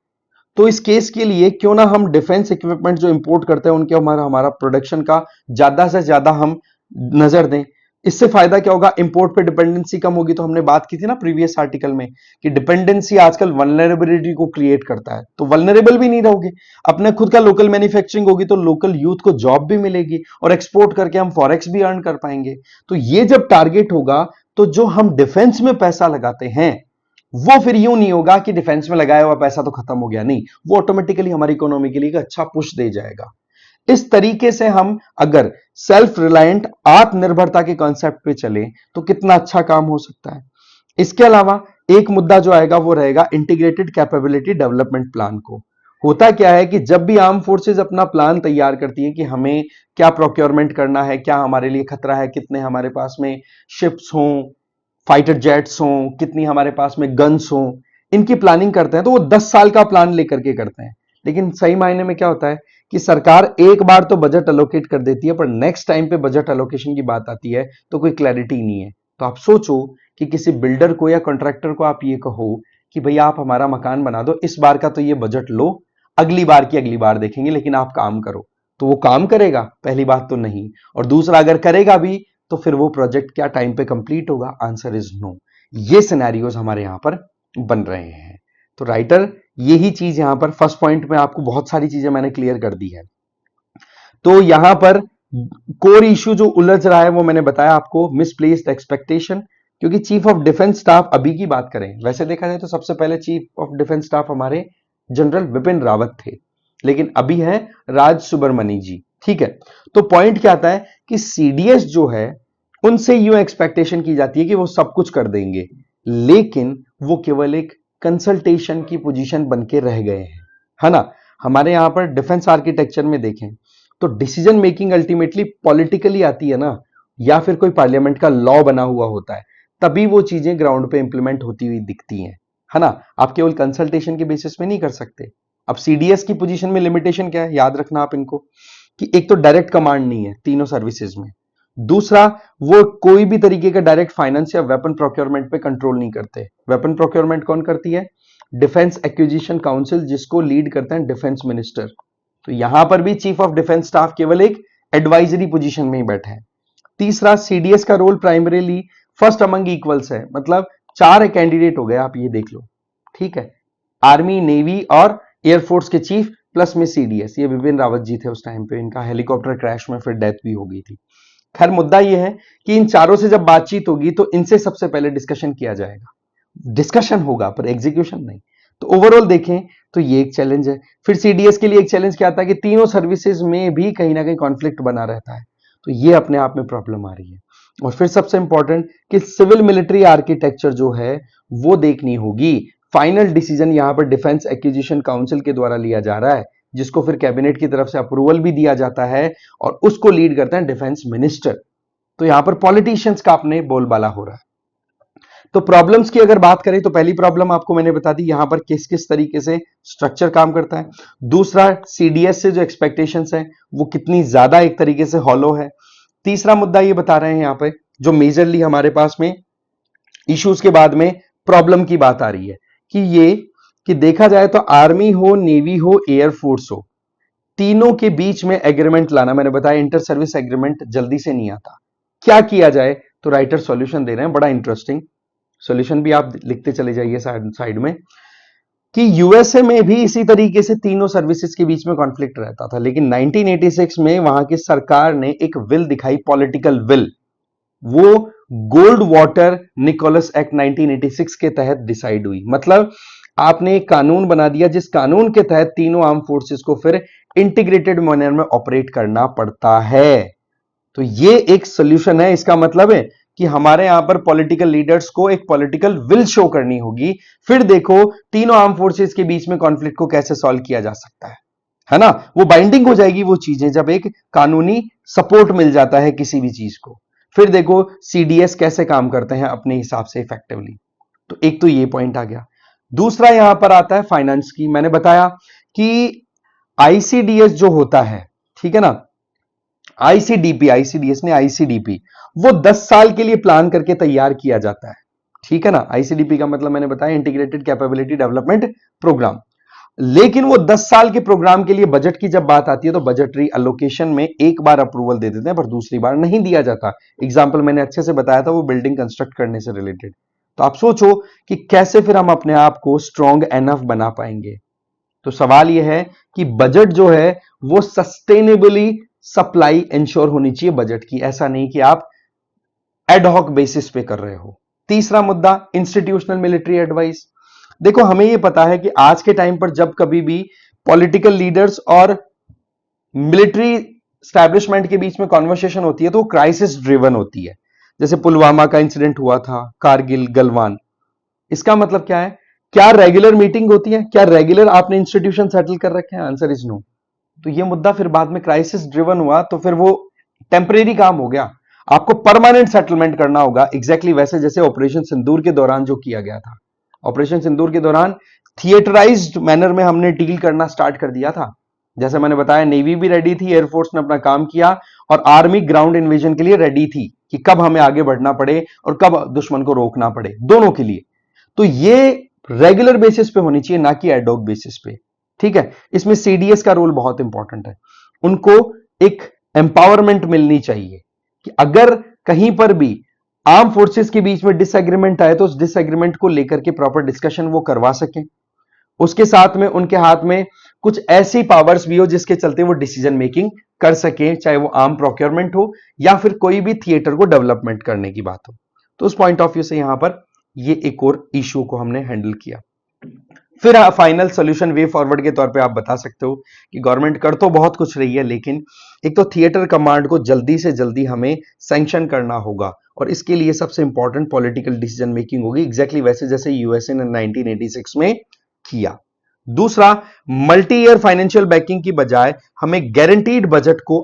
तो इस केस के लिए क्यों ना हम डिफेंस इक्विपमेंट जो इंपोर्ट करते हैं उनके हमारा हमारा प्रोडक्शन का ज्यादा से ज्यादा हम नजर दें। इससे फायदा क्या होगा? इंपोर्ट पे डिपेंडेंसी कम होगी। तो हमने बात की थी ना प्रीवियस आर्टिकल में कि डिपेंडेंसी आजकल वल्नरेबिलिटी को क्रिएट करता है, तो वल्नरेबल भी नहीं रहोगे। अपने खुद का लोकल मैन्युफैक्चरिंग होगी तो लोकल यूथ को जॉब भी मिलेगी और एक्सपोर्ट करके हम फॉरेक्स भी अर्न कर पाएंगे। तो ये जब टारगेट होगा तो जो हम डिफेंस में पैसा लगाते हैं वो फिर यूं नहीं होगा कि डिफेंस में लगाया हुआ पैसा तो खत्म हो गया, नहीं, वो ऑटोमेटिकली हमारी इकोनॉमी के लिए एक अच्छा पुश दे जाएगा। इस तरीके से हम अगर सेल्फ रिलायंट आत्मनिर्भरता के कॉन्सेप्ट पे चले तो कितना अच्छा काम हो सकता है। इसके अलावा एक मुद्दा जो आएगा वो रहेगा इंटीग्रेटेड कैपेबिलिटी डेवलपमेंट प्लान को। होता क्या है कि जब भी आर्म फोर्सेस अपना प्लान तैयार करती है कि हमें क्या प्रोक्योरमेंट करना है, क्या हमारे लिए खतरा है, कितने हमारे पास में शिप्स हों, फाइटर जेट्स हों, कितनी हमारे पास में गन्स हों, इनकी प्लानिंग करते हैं तो वो 10 साल का प्लान लेकर के करते हैं। लेकिन सही मायने में क्या होता है कि सरकार एक बार तो बजट अलोकेट कर देती है, पर नेक्स्ट टाइम पे बजट अलोकेशन की बात आती है तो कोई क्लैरिटी नहीं है। तो आप सोचो कि किसी बिल्डर को या कॉन्ट्रैक्टर को आप ये कहो कि भैया आप हमारा मकान बना दो, इस बार का तो ये बजट लो, अगली बार की अगली बार देखेंगे, लेकिन आप काम करो। तो वो काम करेगा? पहली बात तो नहीं। और दूसरा, अगर करेगा भी तो फिर वो प्रोजेक्ट क्या टाइम पे कंप्लीट होगा? Answer is no. ये सिनेरियोज हमारे यहां पर बन रहे हैं। तो राइटर यही चीज यहां पर फर्स्ट पॉइंट में आपको बहुत सारी चीजें मैंने क्लियर कर दी है। तो यहां पर कोर इश्यू जो उलझ रहा है वो मैंने बताया आपको, मिसप्लेस्ड एक्सपेक्टेशन। क्योंकि चीफ ऑफ डिफेंस स्टाफ अभी की बात करें, वैसे देखा जाए तो सबसे पहले चीफ ऑफ डिफेंस स्टाफ हमारे जनरल विपिन रावत थे, लेकिन अभी है राज सुब्रमणी जी। ठीक है, तो पॉइंट क्या आता है कि सीडीएस जो है उनसे यूं एक्सपेक्टेशन की जाती है कि वो सब कुछ कर देंगे, लेकिन वो केवल एक कंसल्टेशन की पोजीशन बन के रह गए हैं, है ना। हमारे यहां पर डिफेंस आर्किटेक्चर में देखें तो डिसीजन मेकिंग अल्टीमेटली पॉलिटिकली आती है ना, या फिर कोई पार्लियामेंट का लॉ बना हुआ होता है, तभी वो चीजें ग्राउंड पे इंप्लीमेंट होती हुई दिखती हैं, है ना। आप केवल कंसल्टेशन के बेसिस पे नहीं कर सकते। अब सीडीएस की पोजीशन में लिमिटेशन क्या है, याद रखना आप इनको, कि एक तो डायरेक्ट कमांड नहीं है तीनों सर्विसेज में, दूसरा वो कोई भी तरीके का डायरेक्ट फाइनेंस या वेपन प्रोक्योरमेंट पे कंट्रोल नहीं करते। वेपन प्रोक्योरमेंट कौन करती है? डिफेंस एक्विजिशन काउंसिल, जिसको लीड करते हैं डिफेंस मिनिस्टर। तो यहां पर भी चीफ ऑफ डिफेंस स्टाफ केवल एक एडवाइजरी पोजीशन में ही बैठे हैं। तीसरा, सीडीएस का role primarily first among equals है, मतलब चार कैंडिडेट हो गए, आप ये देख लो। ठीक है, आर्मी, नेवी और एयरफोर्स के चीफ प्लस में सीडीएस, ये विपिन रावत जी थे उस टाइम पे, इनका हेलीकॉप्टर क्रैश में फिर डेथ भी हो गई थी। खैर मुद्दा यह है कि इन चारों से जब बातचीत होगी तो इनसे सबसे पहले डिस्कशन किया जाएगा, डिस्कशन होगा पर एग्जीक्यूशन नहीं। तो ओवरऑल देखें तो ये एक चैलेंज है। फिर सीडीएस के लिए एक चैलेंज क्या आता है कि तीनों सर्विसेज में भी कहीं ना कहीं कॉन्फ्लिक्ट बना रहता है, तो ये अपने आप में प्रॉब्लम आ रही है। और फिर सबसे इंपॉर्टेंट कि सिविल मिलिट्री आर्किटेक्चर जो है वो देखनी होगी। फाइनल डिसीजन यहां पर डिफेंस एक्विजिशन काउंसिल के द्वारा लिया जा रहा है, जिसको फिर कैबिनेट की तरफ से अप्रूवल भी दिया जाता है और उसको लीड करते हैं डिफेंस मिनिस्टर। तो यहां पर पॉलिटिशियंस का अपने बोलबाला हो रहा है। तो प्रॉब्लम्स की अगर बात करें तो पहली प्रॉब्लम आपको मैंने बता दी यहां पर किस किस तरीके से स्ट्रक्चर काम करता है। दूसरा, सीडीएस से जो एक्सपेक्टेशंस है वो कितनी ज्यादा एक तरीके से हॉलो है। तीसरा मुद्दा ये बता रहे हैं यहां पे जो मेजरली हमारे पास में इश्यूज के बाद में प्रॉब्लम की बात आ रही है कि देखा जाए तो आर्मी हो, नेवी हो, एयरफोर्स हो, तीनों के बीच में एग्रीमेंट लाना, मैंने बताया इंटर सर्विस एग्रीमेंट जल्दी से नहीं आता। क्या किया जाए? तो राइटर सॉल्यूशन दे रहे हैं, बड़ा इंटरेस्टिंग सॉल्यूशन भी आप लिखते चले जाइए साइड में, कि यूएसए में भी इसी तरीके से तीनों सर्विसेज के बीच में कॉन्फ्लिक्ट रहता था, लेकिन 1986 में वहां की सरकार ने एक विल दिखाई, पॉलिटिकल विल, वो गोल्ड वाटर निकोलस एक्ट 1986 के तहत डिसाइड हुई। मतलब आपने एक कानून बना दिया जिस कानून के तहत तीनों आर्म फोर्सेस को फिर इंटीग्रेटेड मैनर में ऑपरेट करना पड़ता है। तो ये एक सोल्यूशन है। इसका मतलब है कि हमारे यहां पर पॉलिटिकल लीडर्स को एक पॉलिटिकल विल शो करनी होगी, फिर देखो तीनों आर्म फोर्सेस के बीच में कॉन्फ्लिक्ट को कैसे सॉल्व किया जा सकता है ना। वो बाइंडिंग हो जाएगी वो चीजें जब एक कानूनी सपोर्ट मिल जाता है किसी भी चीज को। फिर देखो सीडीएस कैसे काम करते हैं अपने हिसाब से इफेक्टिवली। तो एक तो ये पॉइंट आ गया। दूसरा यहां पर आता है फाइनेंस की। मैंने बताया कि आईसीडीएस जो होता है, ठीक है ना, आईसीडीपी, आईसीडीएस ने आईसीडीपी, वो 10 साल के लिए प्लान करके तैयार किया जाता है, ठीक है ना। आईसीडीपी का मतलब मैंने बताया इंटीग्रेटेड कैपेबिलिटी डेवलपमेंट प्रोग्राम। लेकिन वो 10 साल के प्रोग्राम के लिए बजट की जब बात आती है तो बजटरी अलोकेशन में एक बार अप्रूवल दे देते हैं पर दूसरी बार नहीं दिया जाता। एग्जाम्पल मैंने अच्छे से बताया था, वो बिल्डिंग कंस्ट्रक्ट करने से रिलेटेड। तो आप सोचो कि कैसे फिर हम अपने आप को स्ट्रॉन्ग एनफ बना पाएंगे। तो सवाल यह है कि बजट जो है वो सस्टेनेबली सप्लाई इंश्योर होनी चाहिए बजट की, ऐसा नहीं कि आप एडहॉक बेसिस पे कर रहे हो। तीसरा मुद्दा, इंस्टीट्यूशनल मिलिट्री एडवाइस। देखो हमें यह पता है कि आज के टाइम पर जब कभी भी पॉलिटिकल लीडर्स और मिलिट्री स्टैब्लिशमेंट के बीच में कॉन्वर्सेशन होती है तो वो क्राइसिस ड्रिवन होती है। जैसे पुलवामा का इंसिडेंट हुआ था, कारगिल, गलवान। इसका मतलब क्या है? क्या रेगुलर मीटिंग होती है? क्या रेगुलर आपने इंस्टीट्यूशन सेटल कर रखे हैं? Answer is no. तो ये मुद्दा फिर बाद में क्राइसिस ड्रिवन हुआ तो फिर वो टेम्परेरी काम हो गया। आपको परमानेंट सेटलमेंट करना होगा, एग्जैक्टली वैसे जैसे ऑपरेशन सिंदूर के दौरान जो किया गया था। ऑपरेशन सिंदूर के दौरान थिएटराइज्ड मैनर में हमने डील करना स्टार्ट कर दिया था। जैसे मैंने बताया नेवी भी रेडी थी, एयरफोर्स ने अपना काम किया और आर्मी ग्राउंड इन्वेजन के लिए रेडी थी कि कब हमें आगे बढ़ना पड़े और कब दुश्मन को रोकना पड़े, दोनों के लिए। तो ये रेगुलर बेसिस पे होनी चाहिए, ना कि एडॉक बेसिस पे, ठीक है। इसमें सीडीएस का रोल बहुत इंपॉर्टेंट है। उनको एक एम्पावरमेंट मिलनी चाहिए कि अगर कहीं पर भी आर्म फोर्सेस के बीच में डिसएग्रीमेंट आए तो उस डिसएग्रीमेंट को लेकर के प्रॉपर डिस्कशन वो करवा सकें। उसके साथ में उनके हाथ में कुछ ऐसी पावर्स भी हो जिसके चलते वो डिसीजन मेकिंग कर सके, चाहे वो आर्म प्रोक्योरमेंट हो या फिर कोई भी थिएटर को डेवलपमेंट करने की बात हो। तो उस पॉइंट ऑफ व्यू से यहां पर ये एक और इशू को हमने हैंडल किया। फिर फाइनल सॉल्यूशन वे फॉरवर्ड के तौर पे आप बता सकते हो कि गवर्नमेंट कर तो बहुत कुछ रही है, लेकिन एक तो थिएटर कमांड को जल्दी से जल्दी हमें सैंक्शन करना होगा और इसके लिए सबसे इंपॉर्टेंट पॉलिटिकल डिसीजन मेकिंग होगी, एग्जैक्टली वैसे जैसे यूएसए ने 1986 में किया। दूसरा, मल्टी ईयर फाइनेंशियल बैकिंग की बजाय हमें गारंटीड बजट को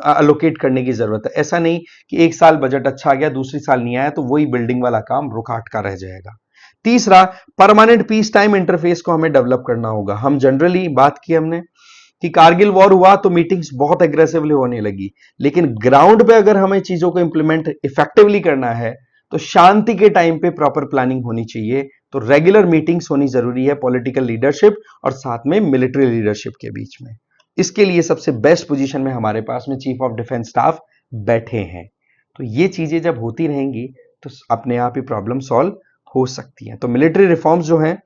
अलोकेट करने की जरूरत है। ऐसा नहीं कि एक साल बजट अच्छा आ गया, दूसरी साल नहीं आया तो वही बिल्डिंग वाला काम रुकाट का रह जाएगा। तीसरा, परमानेंट पीस टाइम इंटरफेस को हमें डेवलप करना होगा। हम जनरली बात की हमने कि कारगिल वॉर हुआ तो मीटिंग्स बहुत एग्रेसिवली होने लगी, लेकिन ग्राउंड पे अगर हमें चीजों को इंप्लीमेंट इफेक्टिवली करना है तो शांति के टाइम पे प्रॉपर प्लानिंग होनी चाहिए। तो रेगुलर मीटिंग्स होनी जरूरी है पॉलिटिकल लीडरशिप और साथ में मिलिट्री लीडरशिप के बीच में। इसके लिए सबसे बेस्ट पोजीशन में हमारे पास में चीफ ऑफ डिफेंस स्टाफ बैठे हैं। तो ये चीजें जब होती रहेंगी तो अपने आप ही प्रॉब्लम सॉल्व हो सकती हैं। तो मिलिट्री रिफॉर्म्स जो हैं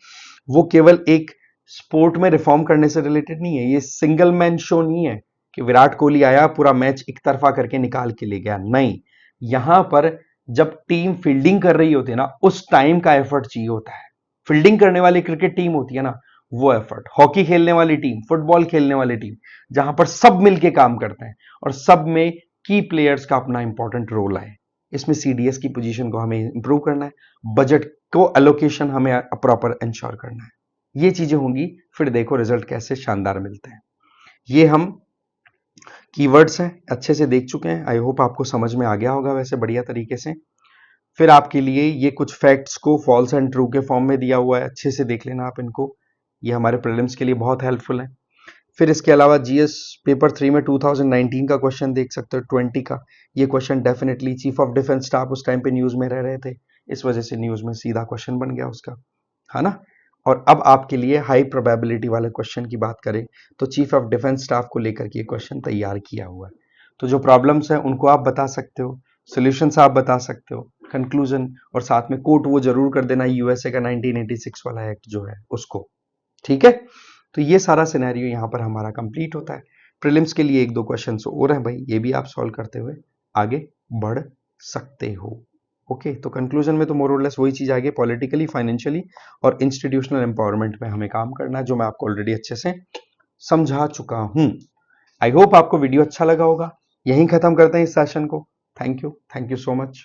वो केवल एक स्पोर्ट में रिफॉर्म करने से रिलेटेड नहीं है। ये सिंगल मैन शो नहीं है कि विराट कोहली आया पूरा मैच एक तरफा करके निकाल के ले गया, नहीं। यहां पर जब टीम फील्डिंग कर रही होती है ना, उस टाइम का एफर्ट चाहिए होता है। फील्डिंग करने वाली क्रिकेट टीम होती है ना, वो एफर्ट, हॉकी खेलने वाली टीम, फुटबॉल खेलने वाली टीम, जहां पर सब मिलके काम करते हैं और सब में की प्लेयर्स का अपना इंपॉर्टेंट रोल है। इसमें सीडीएस की पोजीशन को हमें इंप्रूव करना है, बजट को एलोकेशन हमें प्रॉपर इंश्योर करना है। ये चीजें होंगी, फिर देखो रिजल्ट कैसे शानदार मिलते हैं। ये हम कीवर्ड्स हैं, अच्छे से देख चुके हैं। आई होप आपको समझ में आ गया होगा वैसे बढ़िया तरीके से। फिर आपके लिए ये कुछ फैक्ट्स को फॉल्स एंड ट्रू के फॉर्म में दिया हुआ है, अच्छे से देख लेना आप इनको। ये हमारे प्रीलिम्स के लिए बहुत हेल्पफुल है। फिर इसके अलावा जीएस पेपर 3 में 2019 का क्वेश्चन देख सकते हो, 20 का। ये question definitely chief of defence staff उस टाइम पे न्यूज में रह रहे थे, इस वजह से न्यूज में सीधा क्वेश्चन बन गया उसका, है ना। और अब आपके लिए हाई प्रोबेबिलिटी वाले क्वेश्चन की बात करें तो चीफ ऑफ डिफेंस स्टाफ को लेकर के क्वेश्चन तैयार किया हुआ है। तो जो प्रॉब्लम्स हैं उनको आप बता सकते हो, सॉल्यूशंस आप बता सकते हो, कंक्लूजन, और साथ में कोट वो जरूर कर देना यूएसए का 1986 वाला एक्ट जो है उसको। ठीक है, तो ये सारा सिनेरियो यहाँ पर हमारा कंप्लीट होता है। प्रीलिम्स के लिए एक दो क्वेश्चन और हैं भाई, ये भी आप सॉल्व करते हुए आगे बढ़ सकते हो। ओके, तो कंक्लूजन में तो मोर और लेस वही चीज आ गई, पॉलिटिकली, फाइनेंशियली और इंस्टीट्यूशनल एम्पावरमेंट में हमें काम करना है, जो मैं आपको ऑलरेडी अच्छे से समझा चुका हूं। आई होप आपको वीडियो अच्छा लगा होगा। यहीं खत्म करते हैं इस सेशन को। Thank you so much.